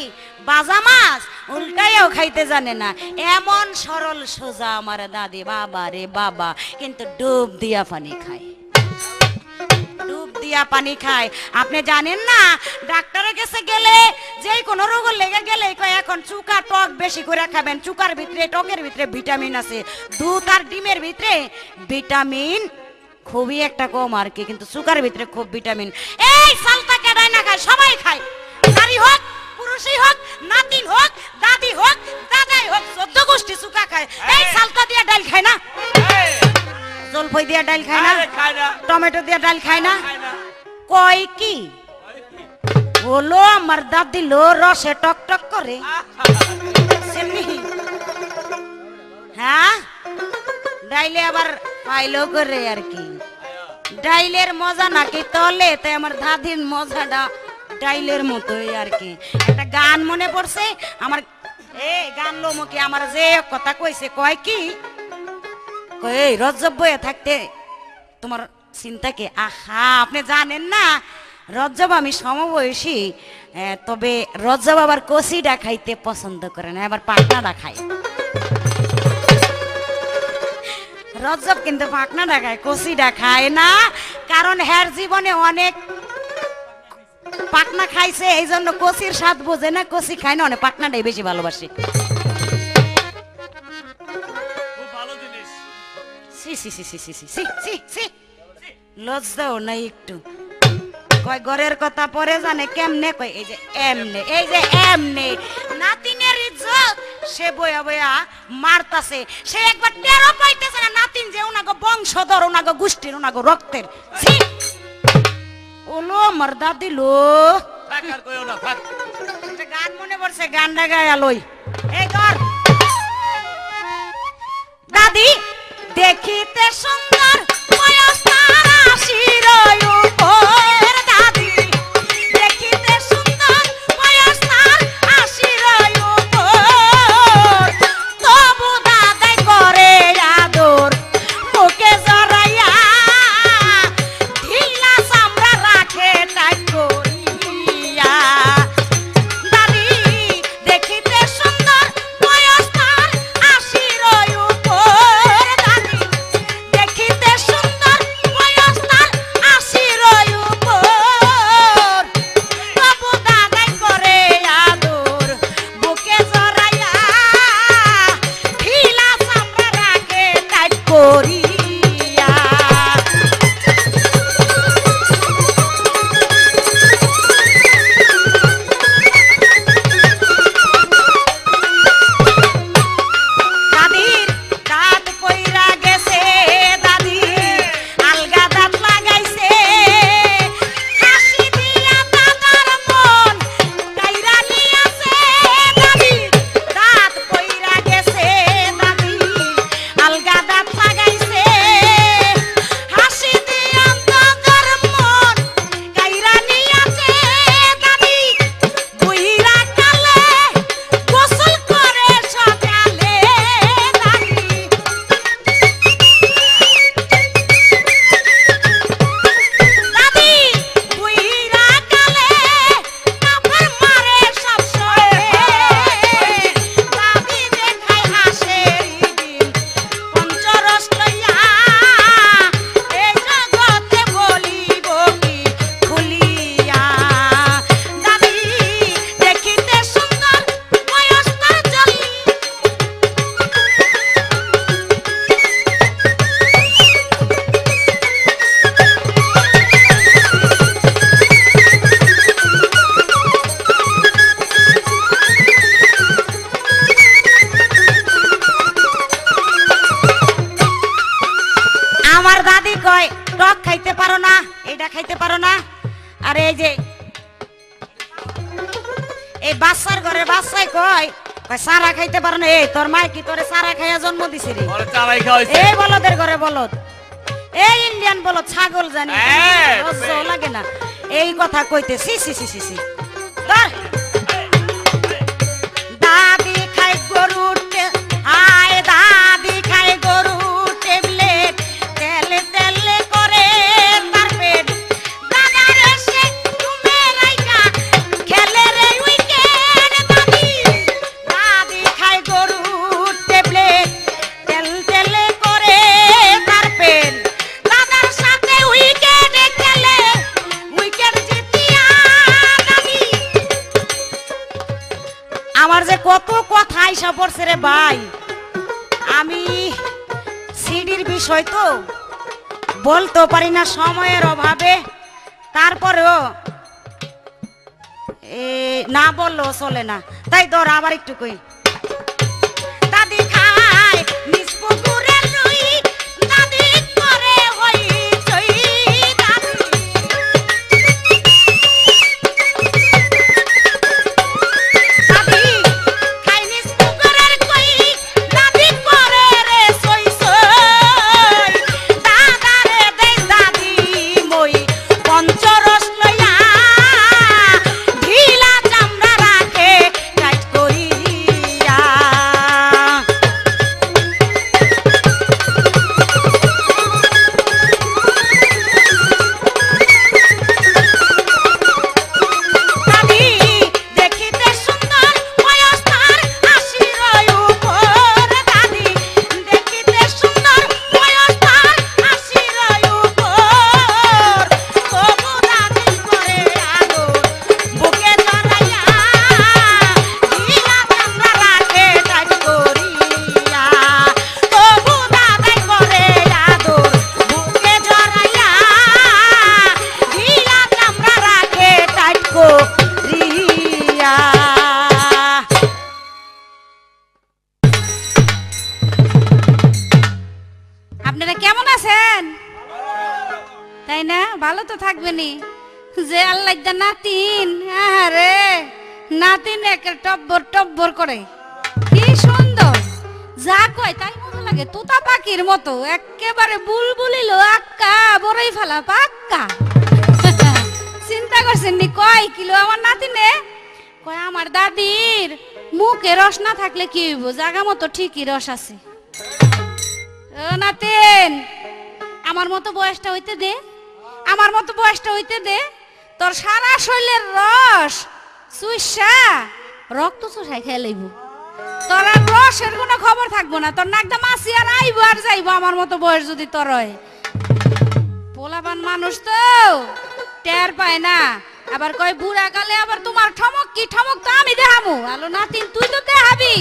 বাজা মাছ উল্টায়ও খাইতে জানে না। এমন সরল সোজা আমার দাদি, বাবা রে বাবা, কিন্তু ডুব দিয়া পানি খায়, ডুব দিয়া পানি খায়। আপনি জানেন না, ডাক্তারের কাছে গেলে যে কোনো রোগ লেগে গেলে কয় এখন চুকা টক বেশি করে খাবেন, চুকার ভিতরে টকের ভিতরে ভিটামিন আছে, দুধ আর ডিমের ভিতরে ভিটামিন খুবই একটা কম আর কি, কিন্তু চুকার ভিতরে খুব ভিটামিন। এই সালতা কেডাই না খায়, সবাই খায়, নারী হোক পুরুষই হোক, নাতিন হোক, দাদি হোক, দাদাই হোক, 14 গোষ্ঠী চুকা খায়। এই সালতা দিয়া ডাল খায় না, জলফই দিয়া ডাল খায় না, টমেটো দিয়া ডাল খায় না, কয় কি বলো আমার দাদি লো রসে টক টক করে। হ্যাঁ ডাইলে আবার পাইলো করে আর কি। ডাইলের মজা নাকি তলে, তাই আমার দাদির মজাটা ডাইলের মতোই আর কি। একটা গান মনে পড়ছে আমার, এই গান লো মুখে আমার যে কথা কইছে, কয় কি, এই রজব বয়ে থাকতে তোমার চিন্তা কি। আহা আপনি জানেন না, রজব আমি সমবয়সী, তবে রজব আবার কষিটা খাইতে পছন্দ করে না, আবার পাকনাটা খায়। রজব কিন্তু পাকনাটা খায়, কষিটা খায় না, কারণ হ্যার জীবনে অনেক পাকনা খাইছে, এই জন্য কষির স্বাদ বোঝে না, কষি খায় না, অনেক পাকনাটাই বেশি ভালোবাসে। লজ্জাও নাই একটু, কয় ঘরের কথা পরে জানে কেমনে, কয় এই যে এমনে, এই যে এমনে। নাতিনের ইজ্জত সে বয়া বয়া মারতাছে, সে একবার টেরও পাইতেছে না নাতিন যে ওনাগো বংশধর, ওনাগো গোষ্ঠীর, ওনাগো রক্তের। ওলো আমার দাদি লো, গান মনে পড়ছে, গানটা গায়া লই। এই ধর দাদি দেখিতে সুন্দর, বয়স তার 80-র উপর, দাদি দেখিতে সুন্দর, বয়স তার 80-র উপর, তবু দাদাই করে আদর, মুখে জড়াইয়া ঢিলা চামড়া রাখে টাইট করিয়া। দাদি দেখিতে সুন্দর, বয়স তার 80-র উপর, দাদি দেখি এইটা খাইতে পারো না? আর এই যে এই বাচ্চার ঘরে বাচ্চাই কয় কয় সারা খাইতে পারো না। এই তোর মাই কি তোরে সারা খাইয়া জন্ম দিছে রে? ওরে চালাই খাওয়াইছে। এই বলদের ঘরে বলদ, এই ইন্ডিয়ান বলদ, ছাগল জানি হ্যাঁ, লজ্জাও লাগে না এই কথা কইতে। সি সি সি সি সি ধর। দাদি খাই গরুর আয় দাদি খাই গরুর টেবলেট, তেলে তেলে করে তার পেট। দাদার এসে তুমি রাইকা খেলে রে উইকেট। দাদি দাদি খাই গরুর টেবলেট, তেল তেলে করে তার পেট। দাদার সাথে উইকেটে খেলে উইকেট জিতিয়া দাদি। আমার যে কত কথা আইসা পড়ছে রে ভাই, আমি সিডির বিষয় তো বলতে পারি না সময়ের অভাবে। তারপরেও না বললেও চলে না, তাই ধর আবার একটু কই। দাদি খায় নিজ পুকুরের রুই, দাদি করে হই চই। দাদি দাদি খাই নিজ পুকুরের কই, দাদি করে রে সই সই। দাদারে দেই দাদি মই পঞ্চরস লইয়া, ঢিলা চামড়া রাখে টাইট করিয়া। দাদি দেখিতে সুন্দর বয়স তার ৮০ উপর। দাদি দেখিতে সুন্দর বয়স তার ৮০ উপর। তবু দাদি করে আদর বুকে জড়াইয়া, ঢিলা চামড়া রাখে টাইট করিয়া। তবু দাদি করে আদর বুকে জড়াইয়া, ঢিলা চামড়া রাখে টাইট করিয়া। আপনারা কেমন আছেন? তাই না? ভালো তো থাকবেনই। যে আল্লাহ দা নাতিন, আরে নাতিন একে টব্বর টব্বর করে, কি সুন্দর যা কয় তাই মনে লাগে তোতা পাখির মতো, একেবারে বুলবুলিল আক্কা বড়ই ফেলা পাক্কা। চিন্তা করছেন নি কয় কিলো আমার নাতিনে? কয় আমার দাদির মুখে রস না থাকলে কি হইব, জাগা মতো ঠিকই রস আছে। ও নাতিন, আমার মতো বয়সটা হইতে দে, আমার মতো বয়সটা হইতে দে। তোর সারা শরীরের রস চুইসা রক্ত চুষাই খেয়ে লইব, তোর আর রসের কোনো খবর থাকবো না। তোর নাকদা মাছি আর আইব আর যাইব আমার মতো বয়স যদি তোর হয়। পোলাপান মানুষ তো টের পায় না, আবার কয় বুড়া কালে আবার তোমার ঠমক কি ঠমক তো আমি দেখামু। আলো নাতিন তুই তো দেখাবি,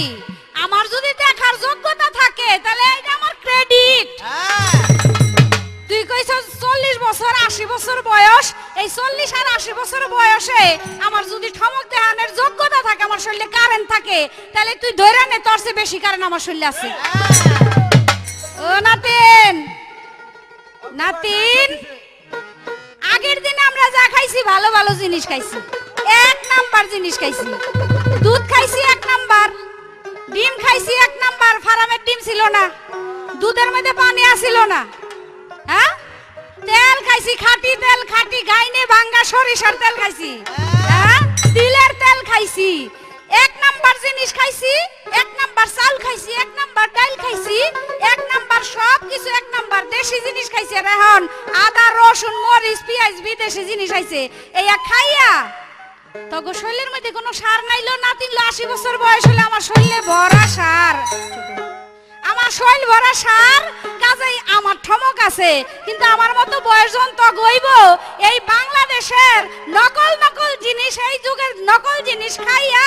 আমার যদি দেখার যোগ্যতা থাকে তাহলে এটা আমার ক্রেডিট। তুই কইছ 40 বছর 80 বছর বয়স, এই 40 আর 80 বছর বয়সে আমার যদি ঠমক দেখানোর যোগ্যতা থাকে, আমার শরীরে কারেন্ট থাকে, তাহলে তুই ধরে নে তোর চেয়ে বেশি কারেন্ট আমার শরীরে আছে। ও নাতিন, নাতিন আগের দিন আমরা যা খাইছি ভালো ভালো জিনিস খাইছি, 1 নাম্বার জিনিস খাইছি। দুধ খাইছি 1 নাম্বার, ডিম খাইছি 1 নাম্বার। ফার্মের ডিম ছিল না, দুধের মধ্যে পানি আসিল না। হ্যাঁ, তেল খাইছি খাঁটি তেল, খাঁটি গাইনে ভাঙ্গা সরিষার তেল খাইছি। হ্যাঁ, তিলের তেল খাইছি। 1 নাম্বার জিনিস খাইছি, 1 নাম্বার চাল খাইছি, 1 নাম্বার ডাল খাইছি, 1 নাম্বার সব কিছু 1 নাম্বার দেশি জিনিস খাইছি। আর এখন আদা রসুন মরিচ পেঁয়াজ বিদেশি জিনিস খাইছে। এই খাইয়া তগো শরীরের মধ্যে কোনো সার নাইলো। নাতিন 80 বছর বয়স হলে আমার শরীরে ভরা সার, আমার শরীর ভরা সার, কাজেই আমার ঠমক আছে। কিন্তু আমার মতো বয়সজন তো গইব এই বাংলাদেশের নকল নকল জিনিস, এই যুগের নকল জিনিস খাইয়া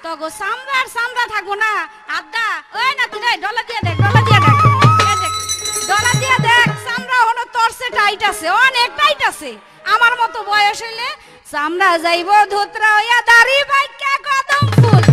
তগো চামড়ার চামড়া থাকবো না। আদা ওই নাতি রে ডলা দিয়া দেখ, ডলা দিয়া দেখ, এই দেখ ডলা দিয়া দেখ, চামড়া হলো তোরসে টাইট আছে, অনেক টাইট আছে। আমার মতো বয়স হইলে চামড়া যাইব ধুতরা হইয়া, দাড়ি বাইকা কদম ফুল।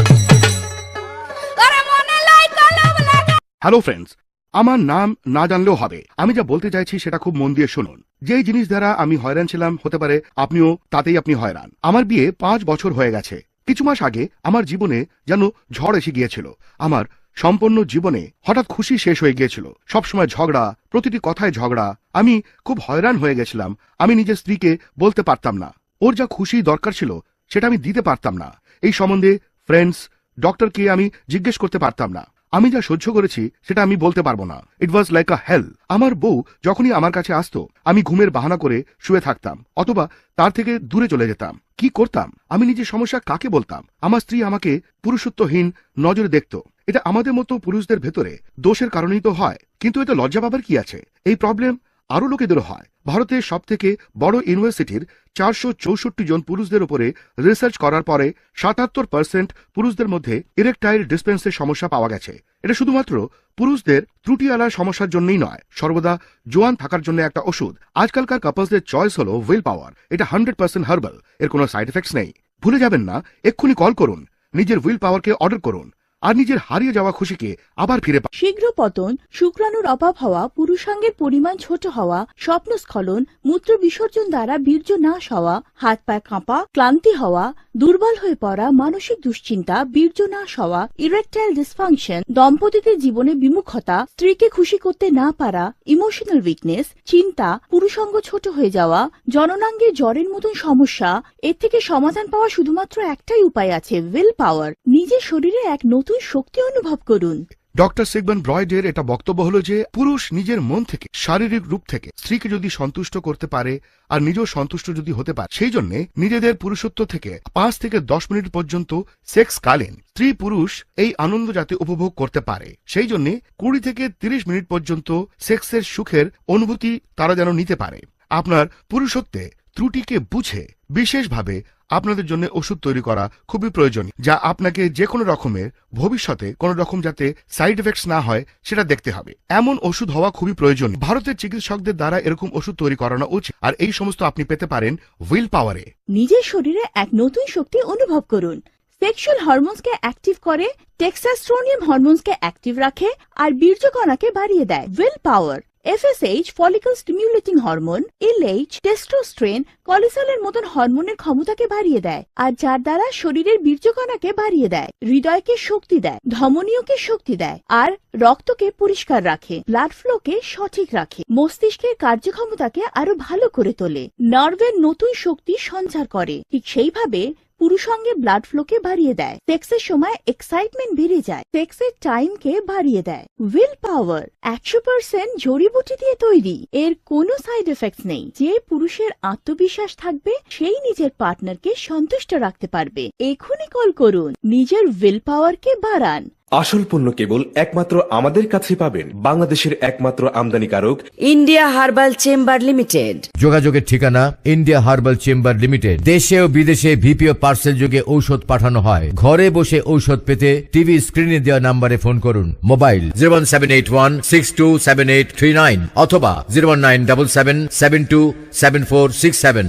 আরে মনে লাই কলম লাগা। হ্যালো ফ্রেন্ডস, আমার নাম না জানলেও হবে। আমি যা বলতে চাইছি সেটা খুব মন দিয়ে শুনুন। যেই জিনিস দ্বারা আমি হয়রান ছিলাম, হতে পারে আপনিও তাতেই আপনি হয়রান। আমার বিয়ে 5 বছর হয়ে গেছে। কিছু মাস আগে আমার জীবনে যেন ঝড় এসে গিয়েছিল। আমার সম্পূর্ণ জীবনে হঠাৎ খুশি শেষ হয়ে গিয়েছিল। সবসময় ঝগড়া, প্রতিটি কথায় ঝগড়া। আমি খুব হয়রান হয়ে গেছিলাম। আমি নিজের স্ত্রীকে বলতে পারতাম না, ওর যা খুশি দরকার ছিল সেটা আমি দিতে পারতাম না। এই সম্বন্ধে ফ্রেন্ডস, ডক্টরকে আমি জিজ্ঞেস করতে পারতাম না। আমি যা সহ্য করেছি সেটা আমি বলতে পারবো না। ইট ওয়াজ লাইক আ হেল। আমার বউ যখনই আমার কাছে আসতো, আমি ঘুমের বাহানা করে শুয়ে থাকতাম অথবা তার থেকে দূরে চলে যেতাম। কি করতাম? আমি নিজের সমস্যা কাকে বলতাম? আমার স্ত্রী আমাকে পুরুষত্বহীন নজরে দেখত। এটা আমাদের মতো পুরুষদের ভেতরে দোষের কারণেই তো হয়, কিন্তু এতে লজ্জা পাবার কি আছে? এই প্রবলেম আরো লোকেদেরও হয়। ভারতের সব থেকে বড় ইউনিভার্সিটির 464 জন পুরুষদের উপরে রিসার্চ করার পরে 77% পুরুষদের মধ্যে ইরেকটাইল ডিসপেন্সের সমস্যা পাওয়া গেছে। এটা শুধুমাত্র পুরুষদের ত্রুটিওয়ালা সমস্যার জন্যই নয়, সর্বদা জোয়ান থাকার জন্য একটা ওষুধ। আজকালকার কাপলসদের চয়েস হলো উইল পাওয়ার। এটা 100% হার্বাল, এর কোনো সাইড এফেক্টস নেই। ভুলে যাবেন না, এক্ষুনি কল করুন, নিজের উইল পাওয়ারকে অর্ডার করুন আর নিজের হারিয়ে যাওয়া খুশিকে আবার ফিরে পান। শীঘ্র পতন, শুক্রাণুর অভাব হওয়া, পুরুষাঙ্গের পরিমাণ ছোট হওয়া, স্বপ্নস্খলন, মূত্র বিসর্জন দ্বারা বীর্য নাশ হওয়া, হাত পায়ে কাঁপা, ক্লান্তি হওয়া, দুর্বল হয়ে পড়া, মানসিক দুশ্চিন্তা, বীর্য নাশ হওয়া, ইরেকটাইল ডিসফাংশন, দম্পতিদের জীবনে বিমুখতা, স্ত্রীকে খুশি করতে না পারা, ইমোশনাল উইকনেস, চিন্তা, পুরুষাঙ্গ ছোট হয়ে যাওয়া, জননাঙ্গে জ্বরের মতন সমস্যা। এর থেকে সমাধান পাওয়া শুধুমাত্র একটাই উপায় আছে, উইল পাওয়ার। নিজের শরীরে এক নতুন শক্তি অনুভব করুন। ডক্টর সিগমন্ড ব্রয়েডের এটা বক্তব্য হলো যে পুরুষ নিজের মন থেকে, শারীরিক রূপ থেকে স্ত্রীকে যদি সন্তুষ্ট করতে পারে আর নিজেও সন্তুষ্ট যদি হতে পারে, সেই জন্য নিজেদের পুরুষত্ব থেকে 5 থেকে 10 মিনিট পর্যন্ত সেক্স কালীন স্ত্রী পুরুষ এই আনন্দ যাতে উপভোগ করতে পারে, সেই জন্য 20 থেকে 30 মিনিট পর্যন্ত সেক্সের সুখের অনুভূতি তারা যেন নিতে পারে। আপনার পুরুষত্বে ত্রুটিকে বুঝে বিশেষভাবে আপনাদের জন্য ওষুধ তৈরি করা খুবই প্রয়োজনীয়, যা আপনাকে যে কোনো রকমের ভবিষ্যতে কোনো রকম যাতে সাইড এফেক্টস না হয় সেটা দেখতে হবে। এমন ওষুধ হওয়া খুবই প্রয়োজনীয়। ভারতের চিকিৎসকদের দ্বারা এরকম ওষুধ তৈরি করানো উচিত, আর এই সমস্ত আপনি পেতে পারেন উইল পাওয়ারে। নিজের শরীরে এক নতুন শক্তি অনুভব করুন। সেক্সুয়াল হরমোনসকে অ্যাক্টিভ করে, টেস্টোস্টেরন হরমোনসকে অ্যাক্টিভ রাখে আর বীর্যকণাকে বাড়িয়ে দেয়। Will power. FSH follicle stimulating hormone, LH testosterone, কর্টিসলের মতন হরমোনের ক্ষমতাকে বাড়িয়ে দেয় আর যার দ্বারা শরীরের বীর্যকণাকে বাড়িয়ে দেয়, হৃদয়কে শক্তি দেয়, ধমনীয়কে শক্তি দেয় আর রক্তকে পরিষ্কার রাখে, ব্লাড ফ্লোকে সঠিক রাখে, মস্তিষ্কের কার্যক্ষমতাকে আরো ভালো করে তোলে, নার্ভের নতুন শক্তি সঞ্চার করে। ঠিক সেইভাবে পুরুষাঙ্গে ব্লাড ফ্লোকে বাড়িয়ে দেয়, সেক্সের সময় এক্সাইটমেন্ট বেড়ে যায়, সেক্সের টাইমকে বাড়িয়ে দেয়। উইল পাওয়ার 100% জড়িবুটি দিয়ে তৈরি, এর কোনো সাইড এফেক্টস নেই। যে পুরুষের আত্মবিশ্বাস থাকবে সেই নিজের পার্টনারকে সন্তুষ্ট রাখতে পারবে। এখনই কল করুন, নিজের উইল পাওয়ারকে বাড়ান। আসল পণ্য কেবল একমাত্র আমাদের কাছে পাবেন, বাংলাদেশের একমাত্র আমদানিকারক ইন্ডিয়া হার্বাল চেম্বার লিমিটেড। যোগাযোগের ঠিকানা ইন্ডিয়া হার্বাল চেম্বার লিমিটেড। দেশে ও বিদেশে ভিপিও পার্সেল যোগে ঔষধ পাঠানো হয়। ঘরে বসে ঔষধ পেতে টিভি স্ক্রিনে দেওয়া নাম্বারে ফোন করুন। মোবাইল 01781627839 অথবা 01977727467।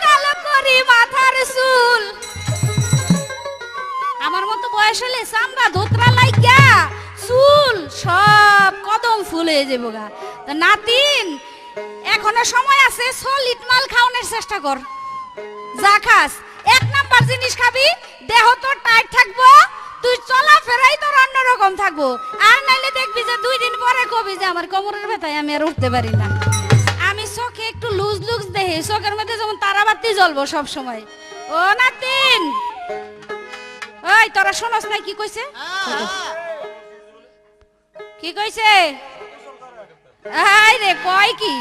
কালো করি মাথার চুল, আমার মতো বয়স হলে চামড়া ধোত্রা লাইগা চুল সব কদম ফুলে যাবো গা। তো নাতিন, এখনো সময় আছে, সলিড মাল খাওয়ানোর চেষ্টা কর। যা খাস 1 নাম্বার জিনিস খাবি, দেহ তোর টাইট থাকবো, তুই চলাফেরাই তোর অন্যরকম থাকবো। আর নাইলে দেখবি যে 2 দিন পরে কবি যে আমার কোমরের ব্যথায় আমি আর উঠতে পারি না। আমি চোখে একটু লুজ লুজ দেখি, চোখের মধ্যে যেমন তারাবাতি জ্বলবো সব সময়। ও নাতিন, ওই তোরা শোনস না কি কইছে? কি কইছে? আই রে কয় কি?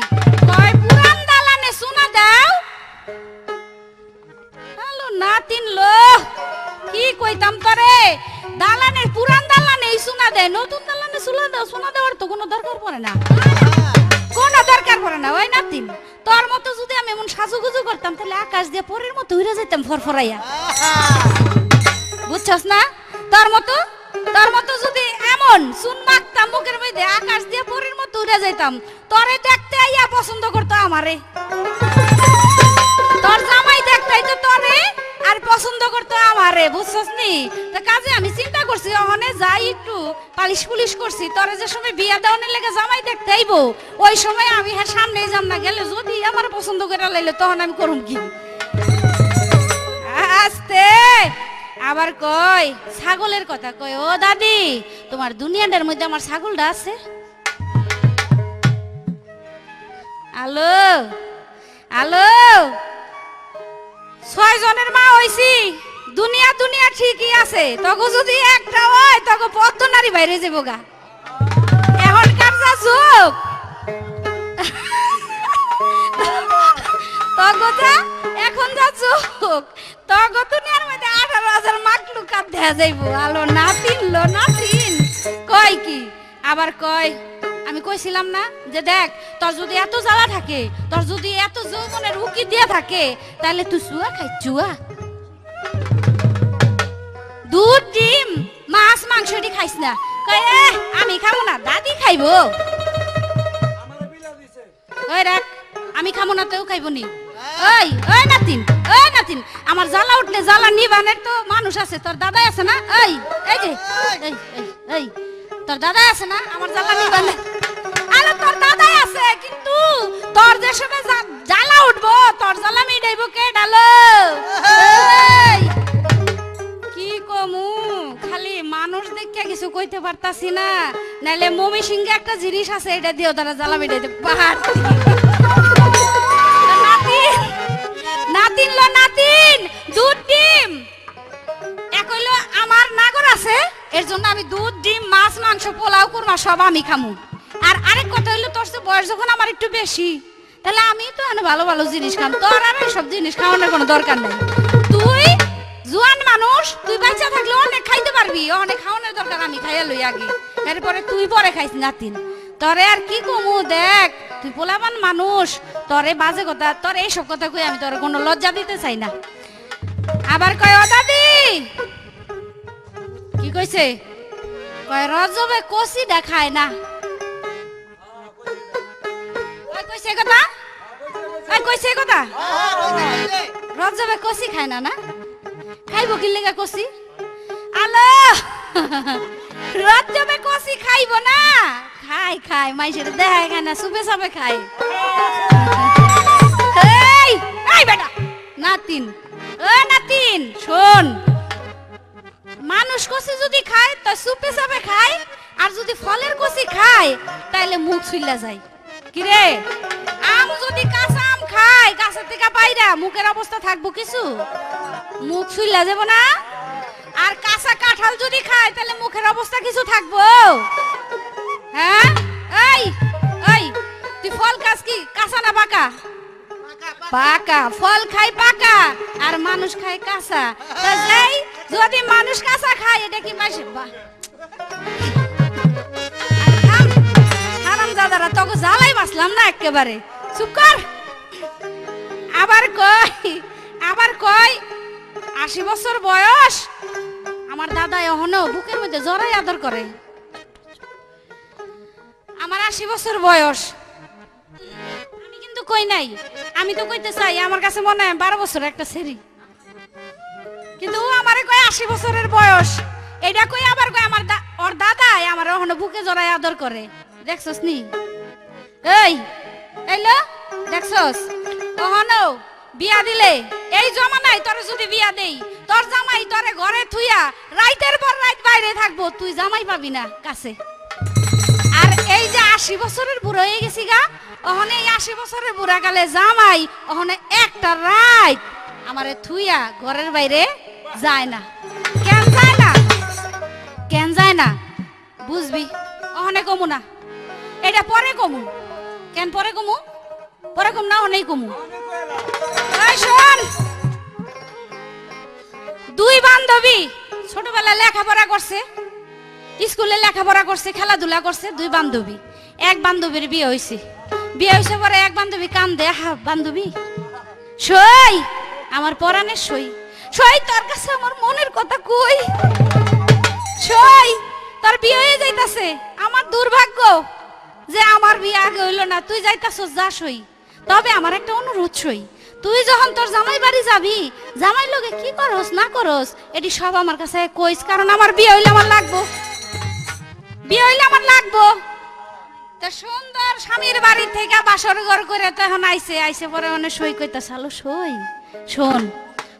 কয় পুরান দালানে সোনা দাও। হ্যালো নাতিন লো, কি কইতাম তোরে? দালানের পুরান দালানে এই সোনা দেয়, নতুন দালানে সোনা দাও। সোনা দেওয়ার তো কোনো দরকার পড়ে না, কোনো দরকার পড়ে না। ওই নাতিন, তোর মতো যদি আমি এমন সাজুগুজু করতাম তাহলে আকাশ দিয়ে পরের মতো উড়ে যেতাম ফরফরাইয়া। বুঝছস না? তোর মতো যদি এমন চুন মাখতাম মুখের মধ্যে, আকাশ দিয়ে পরের মতো উড়ে যাইতাম। তোরে দেখতে আইয়া পছন্দ করতো আমারে, তোর জামাই দেখতেই তো তোরে আর পছন্দ করতো আমার। আমারে বুঝছস নি? তা কাজে আমি চিন্তা করছি ওখানে যাই একটু পালিশ পুলিশ করছি, তোরে যে সময় বিয়া দেওয়ানের লেগে জামাই দেখতে আইব ওই সময় আমি হ্যাঁ সামনে যাম না, গেলে যদি আমার পছন্দ করে লাইলে তখন আমি করুম কি? আস্তে আবার কই ছাগলের কথা কই, ও দাদি তোমার দুনিয়াটার মধ্যে আমার ছাগলটা আছে? আলো আলো 6 জনের মা হইছি, দুনিয়া দুনিয়া ঠিকই আছে, তগো যদি একটা হয় তগো পদ্ম নারী বাইরে যাবো গা। এখনকার যা যুগ তগো যা এখন যা যুগ, তগো দুনিয়ার মধ্যে 18,000 মাকলুক কাপ দেখা যাইবো। আলো নাতিন লো নাতিন কয় কি আবার কয়, আমি কইছিলাম না যে দেখ তোর যদি এত জ্বালা থাকে, তোর যদি এত যৌবনের উকি দিয়ে থাকে, তাহলে তুই চুয়া খাই, চুয়া দুধ ডিম মাছ মাংসটি খাইস না। কয় আমি খাবো না, দাদি খাইবো। ওই রাখ, আমি খাবো না তেও খাইবো নি। ওই ওই নাতিন, ওই নাতিন, আমার জ্বালা উঠলে জ্বালা নিবানের তো মানুষ আছে, তোর দাদাই আছে না? এই এই যে এই এই এই তোর দাদা আছে না আমার জ্বালা নিবানে? আরে তোর দাদাই আছে, কিন্তু তোর যে সময় জ্বালা উঠবো তোর জ্বালা মিটাইবো কে? ডালো কি কমু, খালি মানুষ দেখে কিছু কইতে পারতাছি না, নাইলে মমি সিংহে একটা জিনিস আছে এটা দিও তারা জ্বালা মিটাইতে পাহাড়। নাতিন নাতিন লো নাতিন, দুধ ডিম এক হইলো আমার নাগর আছে, এর জন্য আমি দুধ ডিম মাছ মাংস পোলাও কুরমা সব আমি খামু। আর আরেক কথা হইলো তোর বয়স যখন আমার একটু বেশি, তাহলে আমি তো ভালো ভালো জিনিস খাম, তোর আর সব জিনিস খাওয়ানোর কোনো দরকার নাই। তুই জোয়ান মানুষ, তুই বাচ্চা থাকলে অনেক খাইতে পারবি, অনেক খাওয়ানোর দরকার আমি খাইয়া লই আগে, এরপরে তুই পরে খাইস নাতিন। তোরে আর কি কমু, দেখ তুই পোলাবান মানুষ, তোরে বাজে কথা, তোর এইসব কথা কই আমি তোর কোনো লজ্জা দিতে চাই না। আবার কয় ও দাদি কি কইছে, কয় রজবে কষি দেখায় না। কইছে কথা, কইছে কথা, রজবে কষি খায় না? না খাইবো কি লেগা কষি? আলো রজবে কষি খাইবো না? খাই খাই, মাইসের দেখায় খায় না, সুপে সাপে খায়। এই এই বেটা নাতিন, ও নাতিন শোন, মানুষ কষি যদি খায় তো সুপে সাপে খায়, আর যদি ফলের কষি খায় তাহলে মুখ ছুইলা যায়। কিরে আম যদি কাঁচা আম খায় গাছের থেকে পাইরা, মুখের অবস্থা থাকবো কিছু? মুখ ছুইলা যাব না। আর কাঁচা কাঁঠাল যদি খায় তাহলে মুখের অবস্থা কিছু থাকবো? হ্যাঁ এই এই তুই ফল খাস কি কাঁচা না পাকা? পাকা ফল খাই পাকা, আর মানুষ খায় কাঁচা। তা যাই যদি মানুষ কাঁচা খায় এটা কি মাসে হারাম দাদারা তোকে জ্বালাই বাসলাম না একেবারে, চুপ কর। আবার কয় 80 বছর বয়স, আমার দাদা এখনো বুকের মধ্যে জড়াই আদর করে। আমার 80 বছর বয়স, আমি কিন্তু কই নাই, আমি তো কইতে চাই আমার কাছে মনে হয় 12 বছর একটা ছেড়ি, কিন্তু ও আমারে কয় 80 বছরের বয়স। এটা কই আবার কয় আমার ওর দাদাই আমার এখনো বুকে জড়াই আদর করে। দেখছস নি? এই এইলো দেখছস, ওহনো বিয়া দিলে এই জমানায় তোরে যদি বিয়া দেই, তোর জামাই তোরে ঘরে থুইয়া রাইতের পর রাত বাইরে থাকবো, তুই জামাই পাবি না কাছে। আর এই যে 80 বছরের বুড়ো হয়ে গেছি গা, ওহনে এই 80 বছরের বুড়া কালে জামাই ওহনে একটা রাত আমারে থুইয়া ঘরের বাইরে যায় না। কেন যায় না? কেন যায় না বুঝবি, ওহনে কমু না, এটা পরে কমু। কেন পরে কমু? পরে কম না, ওহনেই কমু। এই শোন, 2 বান্ধবী ছোটবেলায় লেখাপড়া করছে, স্কুলে লেখাপড়া করছে, খেলাধুলা করছে, 2 বান্ধবী। এক বান্ধবীর বিয়ে হয়েছে, বিয়ে হয়েছে পরে এক বান্ধবী কান্দে, হা বান্ধবী সই, আমার পরাণের সই, সই তোর কাছে আমার মনের কথা কই, সই তোর বিয়ে হয়ে যাইতাছে, আমার দুর্ভাগ্য যে আমার বিয়ে আগে হইলো না, তুই যাইতাছস যা সই, তবে আমার একটা অনুরোধ সই, তুই যখন তোর জামাই বাড়ি যাবি, জামাই লোকে কি করস না করস এটি সব আমার কাছে কইস, কারণ আমার বিয়ে হইলে আমার লাগবো, বিয়ে হইলে আমার লাগবো। তা সুন্দর স্বামীর বাড়ি থেকে বাসর ঘর করে তখন আইসে পরে অনেক সই কইতা চালো সই শোন,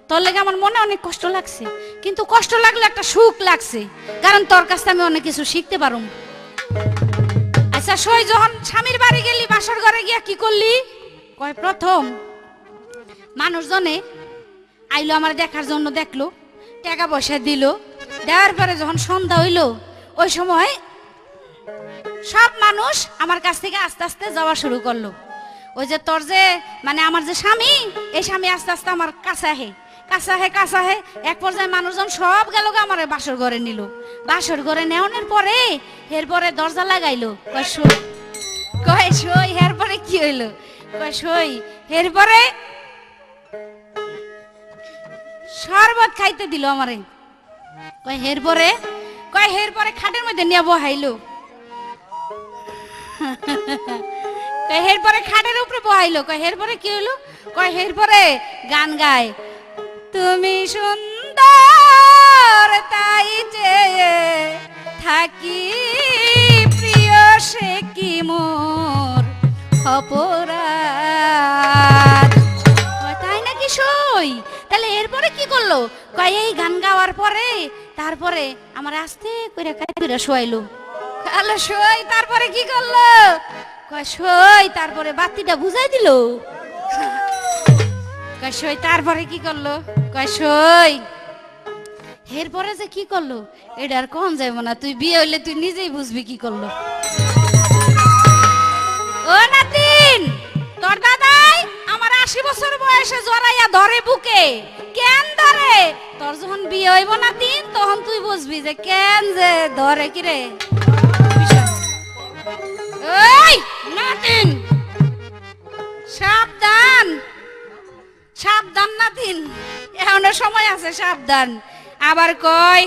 তোর লেগে আমার মনে অনেক কষ্ট লাগছে, কিন্তু কষ্ট লাগলে একটা সুখ লাগছে, কারণ তোর কাছ থেকে আমি অনেক কিছু শিখতে পারুম। আচ্ছা সই, যখন স্বামীর বাড়ি গেলি বাসর ঘরে গিয়া কি করলি? কয় প্রথম মানুষজনে আইলো আমার দেখার জন্য, দেখলো, টাকা পয়সা দিল, দেওয়ার পরে যখন সন্ধ্যা হইলো ওই সময় সব মানুষ আমার কাছ থেকে আস্তে আস্তে যাওয়া শুরু করলো। ওই যে তোর যে মানে আমার যে স্বামী, এই স্বামী আস্তে আস্তে আমার কাছে আহে, এক পর্যায়ে মানুষজন সব গেল আমার বাসর ঘরে নিল। বাসর ঘরে নেওয়ানোর পরে এরপরে দরজা লাগাইলো, কয় সই, এরপরে কি হইলো? কয় সই, এরপরে শরবত খাইতে দিল আমারে। কয় এরপরে খাটের মধ্যে নিয়ে বহাইলো, এরপরে খাটের উপরে বহাইলো। কয় এরপরে কি হইলো? কয় এরপরে গান গায়, তুমি সুন্দর তাই চেয়ে থাকি প্রিয় সে কি মোর অপরাধ। তাই নাকি সই? তাহলে এরপরে কি করলো? কয় এই গান গাওয়ার পরে তারপরে আমার আস্তে করে কাইরা শোয়াইলো। কালো সই, তারপরে কি করলো? কয় সই, তারপরে বাতিটা বুঝাই দিল। কয় সই, তারপরে কি করলো? কয় সই, এরপরে যে কি করলো এটা আর কোন যাইব না, তুই বিয়ে হইলে তুই নিজেই বুঝবি কি করলো। ও নাতিন, তোর দাদাই আমার 80 বছর বয়সে জড়াইয়া ধরে বুকে। কেন ধরে? তোর যখন বিয়ে হইব নাতিন তখন তুই বুঝবি যে কেন যে ধরে। কি রে ওই নাতিন, সাবধান সাবধান নাতিন, এখনো সময় আছে, সাবধান। আবার কয়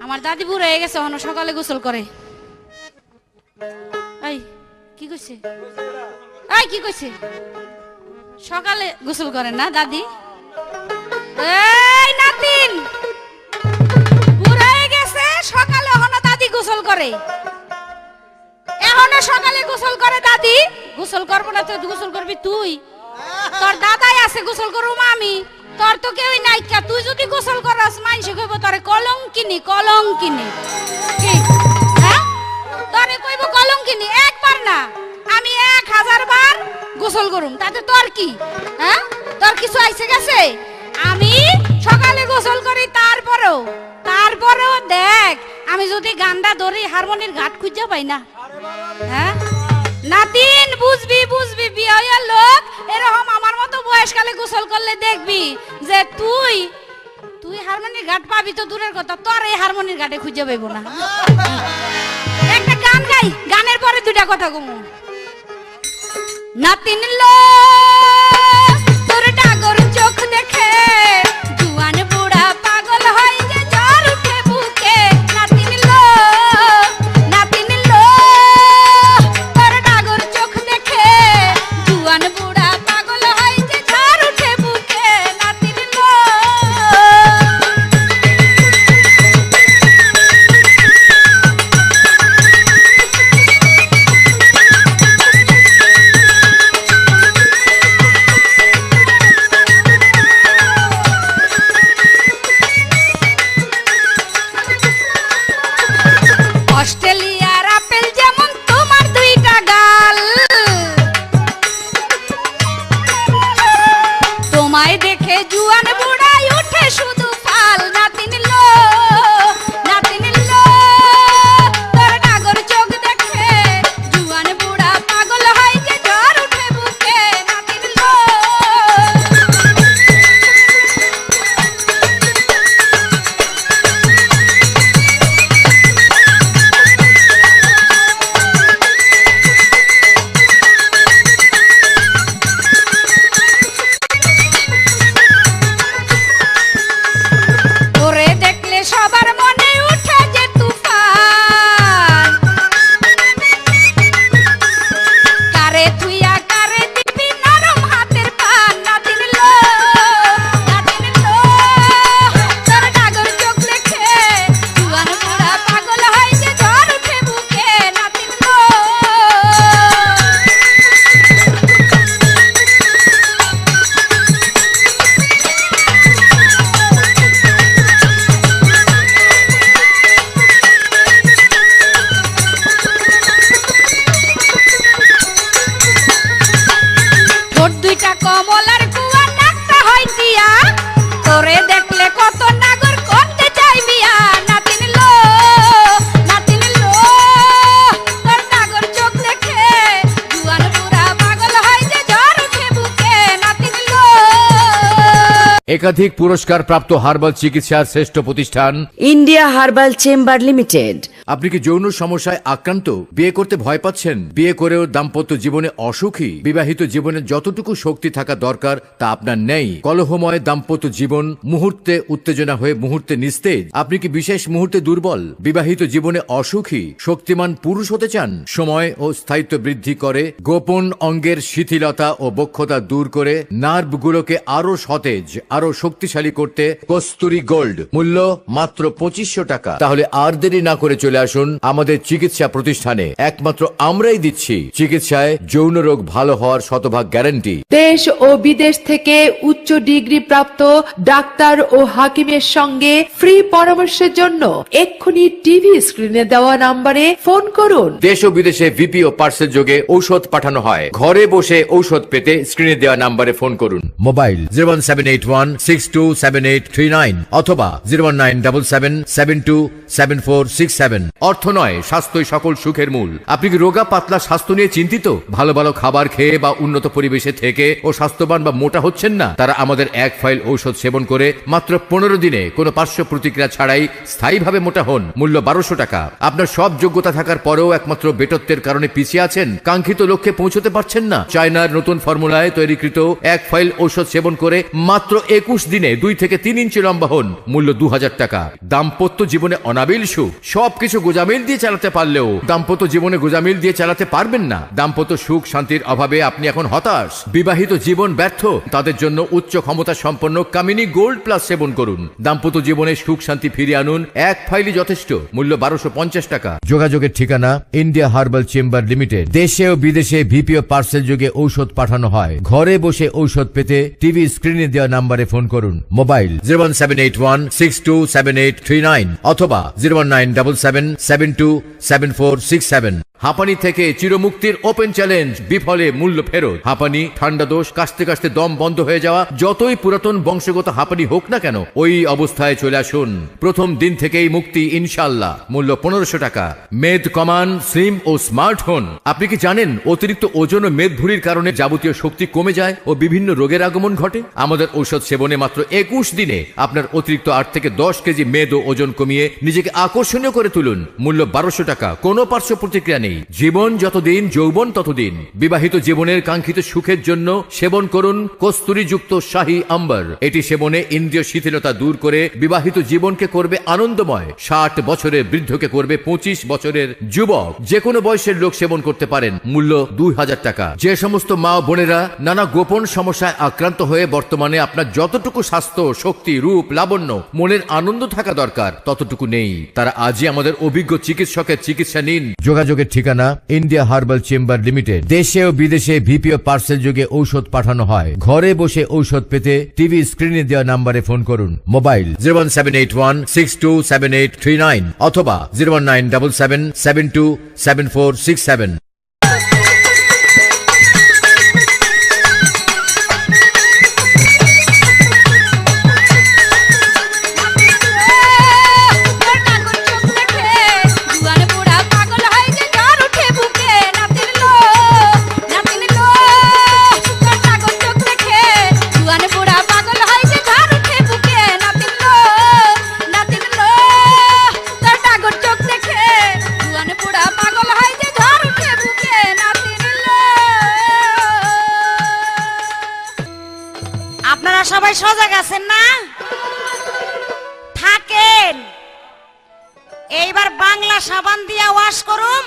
আমার দাদি বুড়ো হয়ে গেছে, এখনো সকালে গোসল করে। এই কি কইছে? কি কইছে? সকালে গোসল করে না দাদি? এই নাতিন, বুড়ো হয়ে গেছে, সকালে এখনো দাদি গোসল করে, এখনো সকালে গোসল করে দাদি। গোসল করবো না তো গোসল করবি তুই? তোর দাদাই আছে, গোসল করবো আমি, তোর তো কেউই নাই। তুই যদি গোসল করাস মানুষ কইব তোরে কলঙ্কিনী। কি হ্যাঁ, তোরে কইব কলঙ্কিনী। একবার না, আমি 1000 বার গোসল করুম, তাতে তোর কি? হ্যাঁ, তোর কিছু আইছে গেছে? আমি সকালে গোসল করি, তারপরেও দেখ আমি যদি গান্ডা ধরি হারমোনির ঘাট খুঁজে পাই না। হ্যাঁ নাতিন, বুঝবি বিয়ে লোক এরকম আমার মতো বয়সকালে গোসল করলে দেখবি যে তুই হারমোনির ঘাট পাবি তো দূরের কথা, তোর এই হারমোনির ঘাটে খুঁজে পাইব না। একটা গান গাই, গানের পরে দুটা কথা কমু। নাতিন লো তোর ডাগর চোখ দেখে জুয়ান বুড়া পাগল হয় যে জ্বর উঠে বুকে। নাতিন লো তোর ডাগর চোখ দেখে জুয়ান বুড়া পাগল হয় যে জ্বর উঠে বুকে। নাতিন লো অস্ট্রেলিয়ার আপেল যেমন তোমার দুইটা গাল, তোমায় দেখে জুয়ান বুড়াই উঠে শুধু ফাল। নাতিন লো তোর ডাগর চোখ দেখে জুয়ান বুড়া পাগল হয় যে জ্বর উঠে বুকে। নাতিন লো তোরে দেখলে সব মুখটা কমলার কুয়া নাকটা হয় টিয়া তোরে দেখলে কত নাগর করতে চাই বিয়া নাতিন লো তোর নাগর চোখ দেখে জুয়ান বুড়া পাগল হয় যে জ্বর উঠে বুকে নাতিন লো। একাধিক পুরস্কার প্রাপ্ত হার্বাল চিকিৎসার শ্রেষ্ঠ প্রতিষ্ঠান ইন্ডিয়া হার্বাল চেম্বার লিমিটেড। আপনি কি যৌন সমস্যায় আক্রান্ত, বিয়ে করতে ভয় পাচ্ছেন, বিয়ে করেও দাম্পত্য জীবনে অসুখী, বিবাহিত জীবনে যতটুকু শক্তি থাকা দরকার তা আপনার নেই, কলহময় দাম্পত্য জীবন মুহূর্তে উত্তেজনা হয়ে মুহূর্তে নিস্তেজ, আপনি কি বিশেষ মুহূর্তে দুর্বল, বিবাহিত জীবনে অসুখী, শক্তিমান পুরুষ হতে চান, সময় ও স্থায়িত্ব বৃদ্ধি করে, গোপন অঙ্গের শিথিলতা ও বক্ষতা দূর করে নার্ভগুলোকে আরো সতেজ আরো শক্তিশালী করতে কস্তুরী গোল্ড, মূল্য মাত্র 2500 টাকা। তাহলে আর দেরি না করে চলে আসুন আমাদের চিকিৎসা প্রতিষ্ঠানে, একমাত্র আমরাই দিচ্ছি চিকিৎসায় যৌন রোগ ভালো হওয়ার শতভাগ গ্যারান্টি। দেশ ও বিদেশ থেকে উচ্চ ডিগ্রি প্রাপ্ত ডাক্তার ও হাকিমের সঙ্গে ফ্রি পরামর্শের জন্য এক্ষুনি টিভি স্ক্রিনে দেওয়া নম্বরে ফোন করুন। দেশ ও বিদেশে ভিপি ও পার্সেল যোগে ঔষধ পাঠানো হয়, ঘরে বসে ঔষধ পেতে স্ক্রিনে দেওয়া নম্বরে ফোন করুন। মোবাইল 01781627839 অথবা 01977727467। অর্থ নয়, স্বাস্থ্যই সকল সুখের মূল। আপনি কি রোগা পাতলা স্বাস্থ্য নিয়ে চিন্তিত? ভালো ভালো খাবার খেয়ে বা উন্নত পরিবেশে থেকে ও স্বাস্থ্যবান বা মোটা হচ্ছেন না? তারা আমাদের এক ফাইল ঔষধ সেবন করে মাত্র 15 দিনে কোনো পার্শ্ব প্রতিক্রিয়া ছাড়াই স্থায়ীভাবে মোটা হন। মূল্য 1200 টাকা। আপনার সব যোগ্যতা থাকার পরেও একমাত্র বেটত্বের কারণে পিছিয়ে আছেন, কাঙ্ক্ষিত লক্ষ্যে পৌঁছতে পারছেন না? চায়নার নতুন ফর্মুলায় তৈরিকৃত এক ফাইল ঔষধ সেবন করে মাত্র 21 দিনে 2 থেকে 3 ইঞ্চি লম্বা হন। মূল্য 2000 টাকা। দাম্পত্য জীবনে অনাবিল সুখ, সবকিছু গোজামিল দিয়ে চালাতে পারলেও দাম্পত্য জীবনে গোজামিল দিয়ে চালাতে পারবেন না। দাম্পত্য সুখ শান্তির অভাবে আপনি এখন হতাশ, বিবাহিত জীবন ব্যর্থ, তাদের জন্য উচ্চ ক্ষমতা সম্পন্ন কামিনী গোল্ড প্লাস সেবন করুন। দাম্পত্য জীবনে সুখ শান্তি ফিরিয়ে আনুন, এক ফাইলই যথেষ্ট। মূল্য 1250 টাকা। যোগাযোগের ঠিকানা ইন্ডিয়া হার্বাল চেম্বার লিমিটেড। দেশে ও বিদেশে ভিপি ও পার্সেল যোগে ঔষধ পাঠানো হয়, ঘরে বসে ঔষধ পেতে টিভি স্ক্রিনে দেওয়া নম্বরে ফোন করুন। মোবাইল 01781627839 অথবা 01977727467। হাঁপানি থেকে চিরমুক্তির ওপেন চ্যালেঞ্জ, বিফলে মূল্য ফেরত। হাঁপানি, ঠান্ডা দোষ, কাশতে কাশতে দম বন্ধ হয়ে যাওয়া, যতই পুরাতন বংশগত হাঁপানি হোক না কেন, ওই অবস্থায় চলে আসুন। প্রথম দিন থেকেই মুক্তি ইনশাল্লাহ। মূল্য 1500 টাকা। মেদ কমান, স্লিম ও স্মার্ট হন। আপনি কি জানেন অতিরিক্ত ওজন ও মেদ ভুঁড়ির কারণে যাবতীয় শক্তি কমে যায় ও বিভিন্ন রোগের আগমন ঘটে? আমাদের ঔষধ সেবনে মাত্র 21 দিনে আপনার অতিরিক্ত 8 থেকে 10 কেজি মেদ ও ওজন কমিয়ে নিজেকে আকর্ষণীয় করে তুলুন। মূল্য 1200 টাকা। কোনো পার্শ্ব প্রতিক্রিয়া নেই। জীবন যতদিন যৌবন ততদিন। বিবাহিত জীবনের কাঙ্ক্ষিত সুখের জন্য সেবন করুন কস্তুরী যুক্ত শাহী আম্বার। এটি সেবনে ইন্দ্রিয় শিথিলতা দূর করে বিবাহিত জীবনকে করবে আনন্দময়। 60 বছরের বৃদ্ধকে করবে 25 বছরের যুবক। যে কোনো বয়সের লোক সেবন করতে পারেন। মূল্য 2000 টাকা। যে সমস্ত মা ও বোনেরা নানা গোপন সমস্যায় আক্রান্ত হয়ে বর্তমানে আপনার যতটুকু স্বাস্থ্য, শক্তি, রূপ, লাবণ্য, মনের আনন্দ থাকা দরকার ততটুকু নেই, তারা আজই আমাদের অভিজ্ঞ চিকিৎসকের চিকিৎসা নিন। যোগাযোগের ঠিকানা ইন্ডিয়া হার্বাল চেম্বার লিমিটেড। দেশে ও বিদেশে ভিপি ও পার্সেল যোগে ঔষধ পাঠানো হয়, ঘরে বসে ঔষধ পেতে টিভি স্ক্রিনে দেওয়া নম্বরে ফোন করুন। মোবাইল 01781627839 অথবা 01977727467। আপনারা সবাই সজাগ আছেন না? থাকেন। এইবার বাংলা সাবান দিয়া ওয়াশ করুম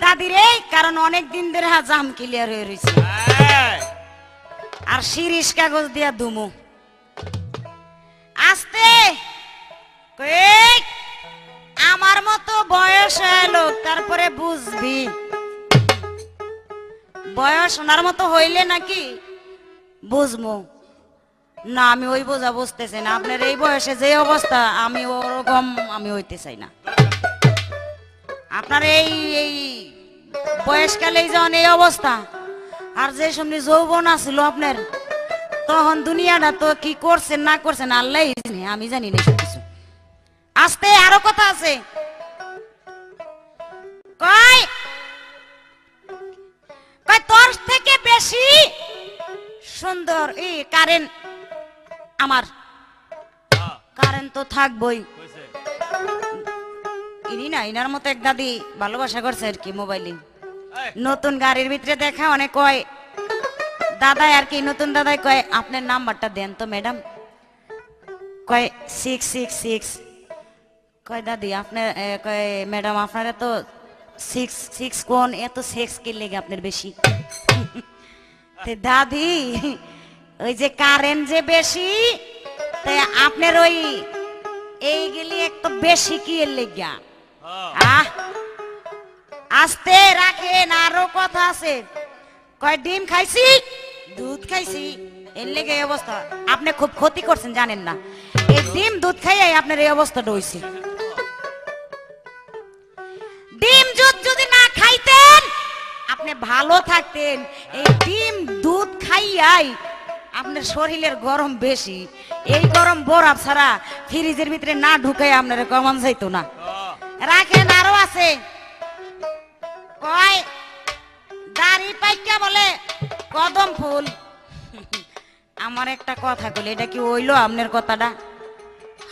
দাদিরে, কারণ অনেক দিন ধরে জাম ক্লিয়ার হয়ে রয়েছে। আর শিরিষ কাগজ দিয়া দুমু আস্তে। আমার মতো বয়স হলো তারপরে বুঝবি। বয়স ওনার মতো হইলে নাকি বুঝবো না। আমি ওই বোঝা বুঝতেছি না। আপনার এই বয়সে যে অবস্থা, আমি ওরকম আমি হইতে চাই না। আপনার এই বয়সকালে যখন এই অবস্থা, আর যে সময় যৌবন আছিল আপনার, তখন দুনিয়াটা তো কি করছেন না করছেন আল্লাহ জানে, আমি জানি না কিছু। আস্তে আরো কথা আছে, কয় কয় তোর থেকে বেশি সুন্দর এই কারেন্ট আমার, কারেন্ট তো থাকবই। ইনি না ইনার মতো এক দাদি ভালোবাসা করছে আর কি মোবাইলে, নতুন গাড়ির ভিতরে দেখা অনেক কয় দাদাই আর কি, নতুন দাদাই কয় আপনার নাম্বারটা দেন তো ম্যাডাম, কয় 666, কয় দাদি আপনার কয় ম্যাডাম আপনারা তো 6 কোন এত সেক্স কি লেগে আপনার বেশি? দাদি ওই যে কারেন্ট যে বেশি, তাই আপনার ওই এইগুলি একটু বেশি কি এর লেগা। আস্তে রাখেন, আরো কথা আছে, কয় ডিম খাইছি দুধ খাইছি এর লেগে এই অবস্থা। আপনি খুব ক্ষতি করছেন জানেন না, এই ডিম দুধ খাইয়াই আপনার এই অবস্থাটা হইছে। ডিম দুধ যদি না খাইতেন আপনি ভালো থাকতেন, এই ডিম দুধ খাইয়াই আপনার শরীরের গরম বেশি, এই গরম বরফ ছাড়া ফ্রিজের ভিতরে না ঢুকাই আপনার কমান যাইতো না। রাখেন আরো আছে, কয় দাড়ি পাইকা বলে কদম ফুল। আমার একটা কথা কইলে এটা কি হইলো আপনার কথাটা?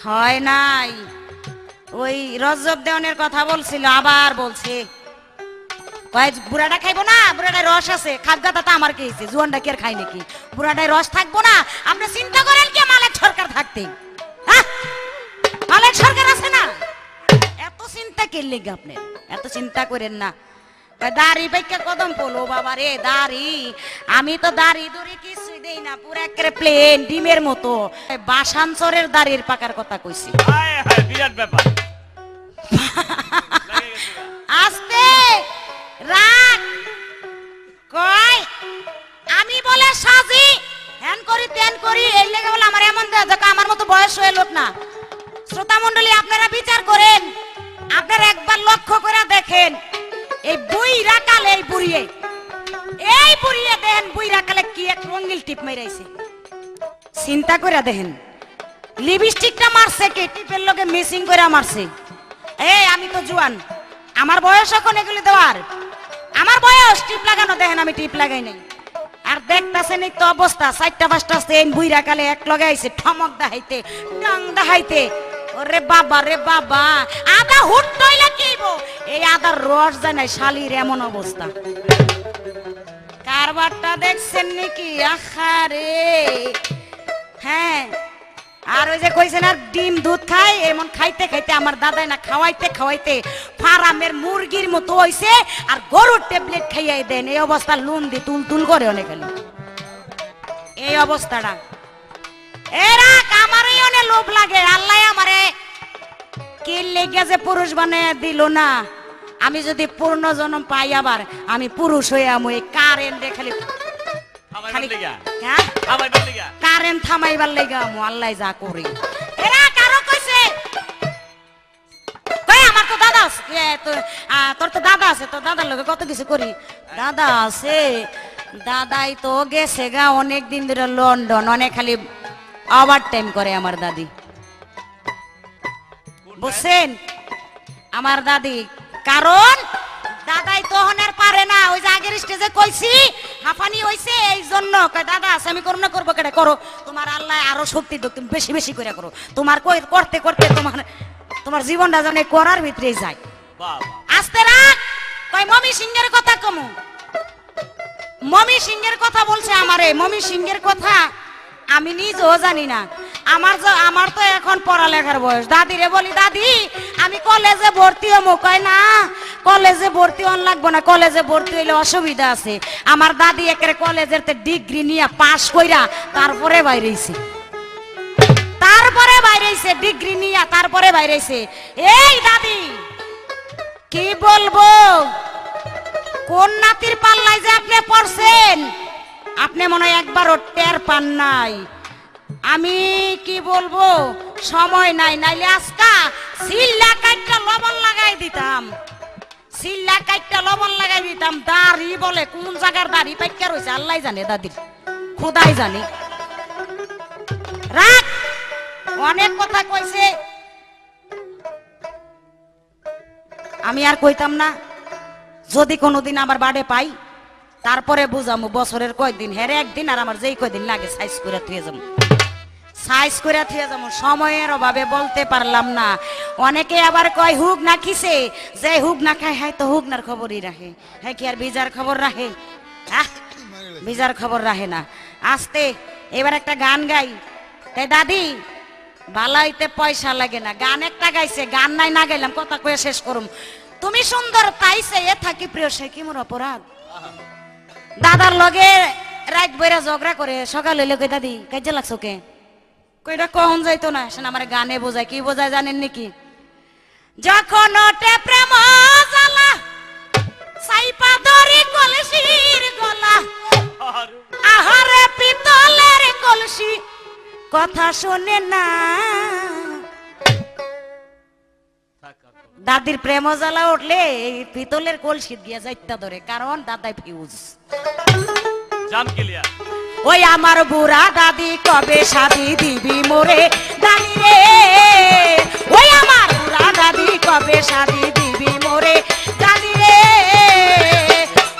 হয় নাই, ওই রজব দেওয়ানের কথা বলছিল আবার বলছে, কয় বুড়াটা খাইবো না, বুড়াটায় রস আছে, খাদ্যটা তো আমার কি হয়েছে, জুয়ানটা কি আর খাই নাকি, বুড়াটায় রস থাকবো না? আপনি চিন্তা করেন কি মালেক সরকার থাকতে, মালেক সরকার আছে না, এত চিন্তা কে লেগে আপনি? এত চিন্তা করেন না। দাড়ি পাইকা কদম পলো বাবা রে, দাড়ি আমি তো দাড়ি দড়ি কিছুই দেই না, পুরো একেবারে প্লেন ডিমের মতো। বাসানচরের দাড়ির পাকার কথা কইছি। বিরাট ব্যাপার। আস্তে রাখ, কয় আমি বলে সাজি হ্যান করি তেন করি, এই লেগে বলে আমার এমন দেয় আমার মতো বয়স হয়ে লোক না। শ্রোতা মন্ডলী আপনারা বিচার করেন, আপনারা একবার লক্ষ্য করে দেখেন, এই বুইরা কালে এই বুড়িয়ে দেখেন বুইরা কালে কি এক রঙিল টিপ মেরাইছে, চিন্তা করে দেখেন। লিপস্টিকটা মারছে কে? টিপের লগে মিসিং করে মারছে। এই আমি তো জুয়ান, আমার বয়স এখন এগুলি দেওয়ার, আমার বয়স টিপ লাগানো, দেখেন আমি টিপ লাগাই নাই। আর দেখতেছেন এই তো অবস্থা, 4টা 5টা চেন বুইরা কালে এক লগে আইছে, ঠমক দেখাইতে টং দেখাইতে। ওরে বাবা রে বাবা, আদা হুট টইলা কিবো, এই আদার রস যায় না শালির এমন অবস্থা। কারবারটা দেখছেন নাকি? আহারে হ্যাঁ। আর ওই যে কইছেন আর ডিম দুধ খাই, এমন খাইতে খাইতে আমার দাদাই না খাওয়াইতে খাওয়াইতে ফারামের মুরগির মতো হইছে, আর গরুর ট্যাবলেট খাইয়াই দেন, এই অবস্থা লুন দি তুল তুল করে অনেক খালি এই অবস্থাটা। এরা আমারই অনেক লোভ লাগে, আল্লাহ আমারে কি লেগে যে পুরুষ বানায় দিল না। আমি যদি পূর্ণ জন্ম পাই আবার আমি পুরুষ হয়ে আমু, এই কারেন্ট খালি কারেন্ট থামাইবার লেগে আমু, আল্লাহ যা করি। এরা কারো কইছে কই আমার তো দাদা আছে, তোর তো দাদা আছে, তোর দাদার লগে কত কিছু করি। দাদা আছে, দাদাই তো গেছে গা অনেক দিন ধরে লন্ডন, অনেক খালি ওভার টাইম করে আমার দাদি, বুঝছেন আমার দাদি। কারণ দাদাই তখন আর পারে না, ওই যে আগের স্টেজে কইছি হাফানি হইছে, এই জন্য কয় দাদা আছে আমি করব না, করবো কেটে করো, তোমার আল্লাহ আরো শক্তি দাও, তুমি বেশি বেশি করে করো, তোমার কই করতে করতে তোমার জীবনটা জানে করার ভিতরে যায়। আস্তে রাখ, কয় মমি সিংহের কথা কমু, মমি সিংহের কথা বলছে আমারে, মমি সিংহের কথা আমি নিজেও জানি না। আমার তো এখন পড়ালেখার বয়স। দাদিরে বলি দাদি আমি কলেজে ভর্তি হবো, কয় না কলেজে ভর্তি হন লাগবো না, কলেজে ভর্তি হইলে অসুবিধা আছে। আমার দাদি একেবারে কলেজের ডিগ্রি নিয়ে পাশ কইরা তারপরে বাইরেছে, ডিগ্রি নিয়ে তারপরে বাইরেছে। এই দাদি কি বলবো, কোন নাতির পাল্লায় যে আপনি পড়ছেন, আপনি মনে হয় একবারও টের পান নাই। আমি কি বলবো, সময় নাই, নাইলে আজকা সিল্লা কাটটা লবণ লাগাই দিতাম, সিল্লা কাইটটা লবণ লাগাই দিতাম। দাড়ি বলে কোন জায়গার দাড়ি পাইকা রয়েছে আল্লাহ জানে, দাদির খোদাই জানে। রাখ, অনেক কথা কইছে, আমি আর কইতাম না। যদি কোনোদিন আমার বাড়ে পাই তারপরে বুঝামু বছরের কয়দিন, হেরে একদিন আর আমার যেই কয়দিন লাগে সাইজ করে থুয়ে যাবো, সাইজ করে থুয়ে যাবো। সময়ের অভাবে বলতে পারলাম না। অনেকে আবার কয় হুক না খিসে, যে হুক না খায় হ্যাঁ তো হুকনার খবরই রাখে, হ্যাঁ কি আর বিজার খবর রাখে? হ্যাঁ, বিজার খবর রাখে না। আসতে এবার একটা গান গাই। তাই দাদি বালাইতে পয়সা লাগে না, গান একটা গাইছে, গান নাই না গাইলাম, কথা কয়ে শেষ করুম। তুমি সুন্দর তাই চেয়ে থাকি প্রিয়, সে কি মোর অপরাধ? দাদার লগে রাত বইরা ঝগড়া করে সকাল হইলে কই দাদি কাজে লাগছো কে? কইটা কখন যাইতো না, সে আমার গানে বোঝায়। কি বোঝায় জানেন নাকি? যখন ওঠে প্রেম জ্বালা সাইপা ধরি কলসির গলা, আহারে পিতলের কলসি কথা শোনে না। দাদির প্রেম জ্বালা উঠলে পিতলের কলসি দিয়ে যাইতা ধরে, কারণ দাদাই ফিউজ। ওই আমার বুড়া দাদি কবে শাদি দিবি মোরে দানি রে, ওই আমার বুড়া দাদি কবে শাদি দিবি মোরে দানি রে।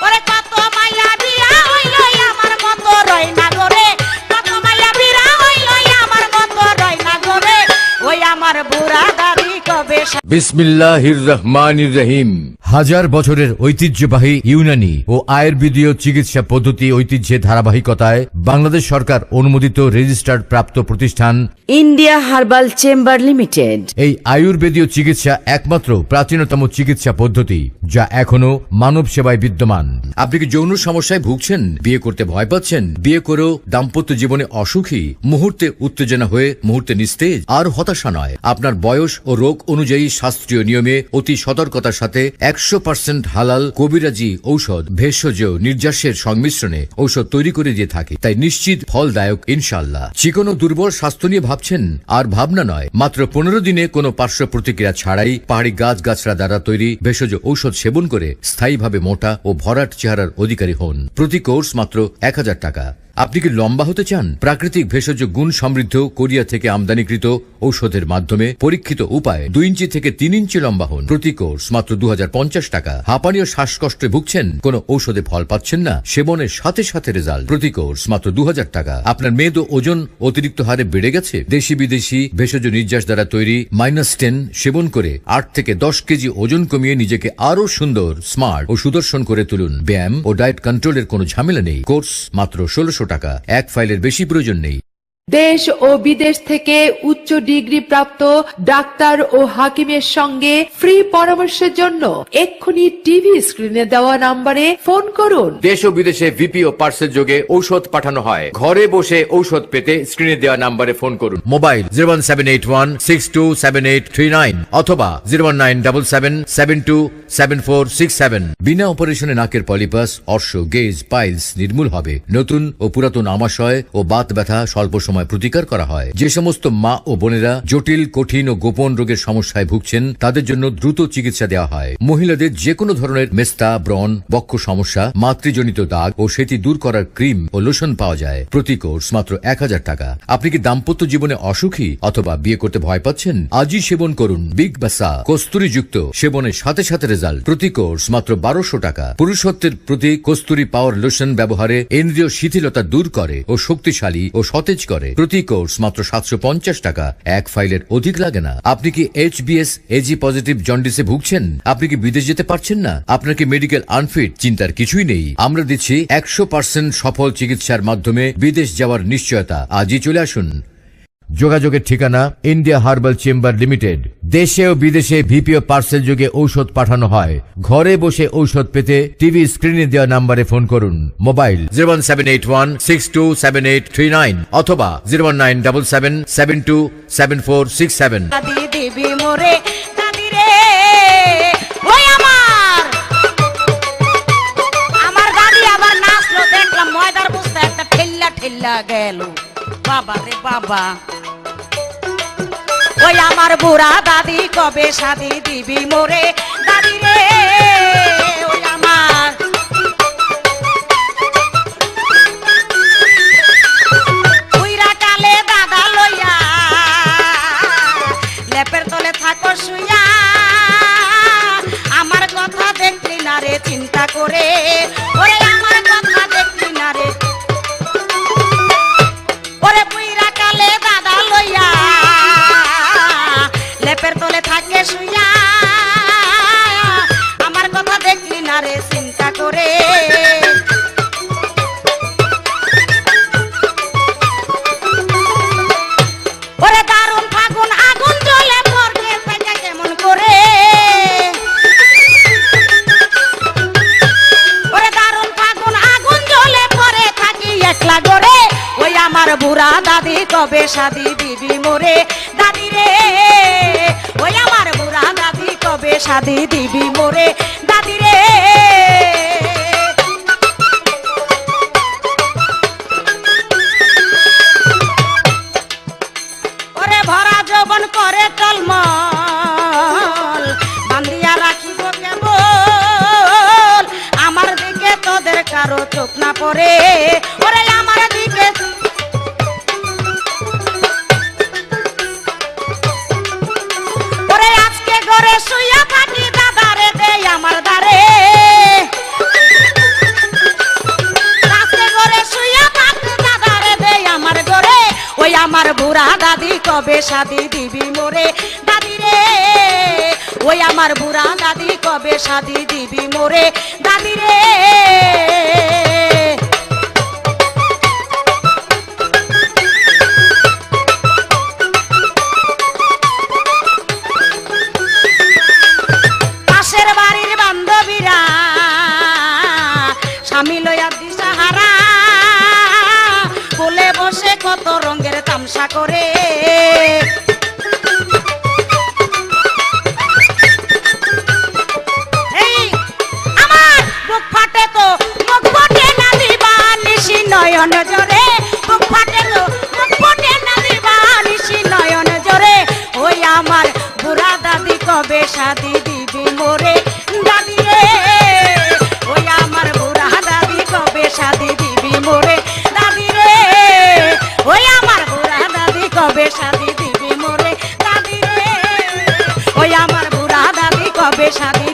ওরে কত মাইয়া বিয়া হইল আমার মতো রয় না গোরে, কত মাইয়া বিয়া হইল আমার মতো রয় না গোরে, ওই আমার বুড়া দাদি কবে। বিসমিল্লাহির রহমানির রহিম। হাজার বছরের ঐতিহ্যবাহী ইউনানি ও আয়ুর্বেদীয় চিকিৎসা পদ্ধতি ঐতিহ্যের ধারাবাহিকতায় বাংলাদেশ সরকার অনুমোদিত রেজিস্টার্ড প্রাপ্ত প্রতিষ্ঠান ইন্ডিয়া হার্বাল চেম্বার লিমিটেড। এই আয়ুর্বেদীয় চিকিৎসা একমাত্র প্রাচীনতম চিকিৎসা পদ্ধতি যা এখনো মানব সেবায় বিদ্যমান। আপনি কি যৌন সমস্যায় ভুগছেন? বিয়ে করতে ভয় পাচ্ছেন? বিয়ে করেও দাম্পত্য জীবনে অসুখী? মুহূর্তে উত্তেজনা হয়ে মুহূর্তে নিস্তেজ? আর হতাশা নয়, আপনার বয়স ও রোগ অনুযায়ী শাস্ত্রীয় নিয়মে অতি সতর্কতার সাথে 100% হালাল কবিরাজি ঔষধ ভেষজ নির্যাসের সংমিশ্রণে ঔষধ তৈরি করে দিয়ে থাকে, তাই নিশ্চিত ফলদায়ক ইনশাআল্লাহ। চিকন ও দুর্বল স্বাস্থ্য নিয়ে ভাবছেন? আর ভাবনা নয়, মাত্র 15 দিনে কোনো পার্শ্ব প্রতিক্রিয়া ছাড়াই পাহাড়ি গাছ গাছড়া দ্বারা তৈরি ভেষজ ঔষধ সেবন করে স্থায়ীভাবে মোটা ও ভরাট চেহারার অধিকারী হন। প্রতি কোর্স মাত্র 1000 টাকা। আপনি কি লম্বা হতে চান? প্রাকৃতিক ভেষজ গুণ সমৃদ্ধ কোরিয়া থেকে আমদানিকৃত ঔষধের মাধ্যমে পরীক্ষিত উপায় 2 ইঞ্চি থেকে 3 ইঞ্চি লম্বা হন। প্রতি কোর্স মাত্র 2050 টাকা। হাঁপানি ও শ্বাসকষ্টে ভুগছেন? কোনো ঔষধে ফল পাচ্ছেন না? সেবনের সাথে সাথে রেজাল্ট। প্রতি কোর্স মাত্র 2000 টাকা। আপনার মেদ ও ওজন অতিরিক্ত হারে বেড়ে গেছে? দেশি বিদেশি ভেষজ নির্যাস দ্বারা তৈরি -10 সেবন করে 8 থেকে 10 কেজি ওজন কমিয়ে নিজেকে আরো সুন্দর, স্মার্ট ও সুদর্শন করে তুলুন। ব্যায়াম ও ডায়েট কন্ট্রোলের কোনো ঝামেলা নেই। কোর্স মাত্র 1600 টাকা। এক ফাইলের বেশি প্রয়োজন নেই। দেশ ও বিদেশ থেকে উচ্চ ডিগ্রি প্রাপ্ত ডাক্তার ও হাকিমের সঙ্গে ফ্রি পরামর্শের জন্য এক্ষুনি টিভি স্ক্রিনে দেওয়া নম্বরে ফোন করুন। দেশ ও বিদেশে ভিপি ও পার্সেল যোগে ঔষধ পাঠানো হয়। ঘরে বসে ঔষধ পেতে স্ক্রিনে দেওয়া নম্বরে ফোন করুন। মোবাইল 01781627839 অথবা 01977727467। বিনা অপারেশনে নাকের পলিপাস, অর্শ, গেজ, পাইলস নির্মূল হবে। নতুন ও পুরাতন আমাশয় ও বাত ব্যথা স্বল্প সময় প্রতিকার করা হয়। যে সমস্ত মা ও বোনেরা জটিল, কঠিন ও গোপন রোগের সমস্যায় ভুগছেন তাদের জন্য দ্রুত চিকিৎসা দেওয়া হয়। মহিলাদের যে কোনো ধরনের মেস্তা, ব্রণ, বক্ষ সমস্যা, মাতৃজনিত দাগ ও সেটি দূর করার ক্রিম ও লোশন পাওয়া যায়। প্রতি কোর্স মাত্র 1000 টাকা। আপনি কি দাম্পত্য জীবনে অসুখী অথবা বিয়ে করতে ভয় পাচ্ছেন? আজই সেবন করুন বিগ বাসা কস্তুরী যুক্ত সেবনের সাথে সাথে রেজাল্ট। প্রতি কোর্স মাত্র 1200 টাকা। পুরুষত্বের প্রতি কস্তুরী পাওয়ার লোশন ব্যবহারে ইন্দ্রিয় শিথিলতা দূর করে ও শক্তিশালী ও সতেজ করে। প্রতি কোর্স মাত্র 750 টাকা। এক ফাইলের অধিক লাগে না। আপনি কি HBS AG পজিটিভ জন্ডিসে ভুগছেন? আপনি কি বিদেশ যেতে পারছেন না? আপনার কি মেডিকেল আনফিট? চিন্তার কিছুই নেই। আমরা দিচ্ছি 100% সফল চিকিৎসার মাধ্যমে বিদেশ যাওয়ার নিশ্চয়তা। আজই চলে আসুন। যোগাযোগের ঠিকানা ইন্ডিয়া হার্বাল চেম্বার লিমিটেড। দেশে ও বিদেশে ভিপি ও পার্সেল যোগে ঔষধ পাঠানো হয়। ঘরে বসে ঔষধ পেতে টিভি স্ক্রিনে দেওয়া নম্বরে ফোন করুন। মোবাইল 01781627839 অথবা 01977727467। দাদি দিবি মোরে দাদি রে, ওই আমার দাদি আবার নাচলো, দেখলাম ময়দার বস্তা একটা ঠেল্লা ঠেল্লা গেল। বাবা রে বাবা, ওই আমার বুড়া দাদি কবে শাদি দিবি মোরে দাদি রে। রে ওই আমার উইরা কালে দাদা লইয়া লেপের তলে থাকো শুইয়া আমার কথা দেখলি না রে চিন্তা করে ওরে আমার কথা দেখলি না রে ওরে পুইরা কালে দাদা লইয়া লেপের তলে থাকে শুইয়া আমার কথা দেখলি না রে চিন্তা করে ওরে দারুণ ফাগুন আগুন জ্বলে পড়বে পাইয়া কেমন করে ওরে দারুণ ফাগুন আগুন জ্বলে পড়ে থাকি একলা গড়ে ওই আমার বুড়া দাদি কবে শাদি দিবি মোরে দাদি রে ওই আমার বুড়া দাদি কবে শাদি দিবি মোরে দাদি রে ওরে ভরা যৌবন করে টলমল বান্ধিয়া রাখিব কেবল আমার দিকে তোদের কারো চোখ না পড়ে ওরে আমার দিকে ওরে আজকে ঘরে শুইয়া থাকি দাদারে দে আমার দারে আজকে ঘরে শুইয়া থাকি দাদারে দে আমার ঘরে ওই আমার বুড়া দাদি কবে শাদি দিবি মোরে দাদি রে ওই আমার বুড়া দাদি কবে শাদি দিবি মোরে দাদি রে পাশের বাড়ির বান্ধবীরা স্বামী লইয়া দিশাহারা কোলে বসে কত রঙের তামসা করে এই আমার বুক ফাটে তো মুখ ফোটে না দিবা নিশি নয়ন জোরে বুক ফাটে তো মুখ ফোটে না দিবা নিশি নয়ন জোরে ওই আমার বুড়া দাদি কবে শাদি দিবি মোরে দাদি রে ওই আমার বুড়া দাদি কবে শাদি দিবি মোরে দাদি রে ওই আমার বুড়া দাদি কবে শাদি দিবি মোরে দাদি রে ওই আমার বুড়া দাদি কবে শাদি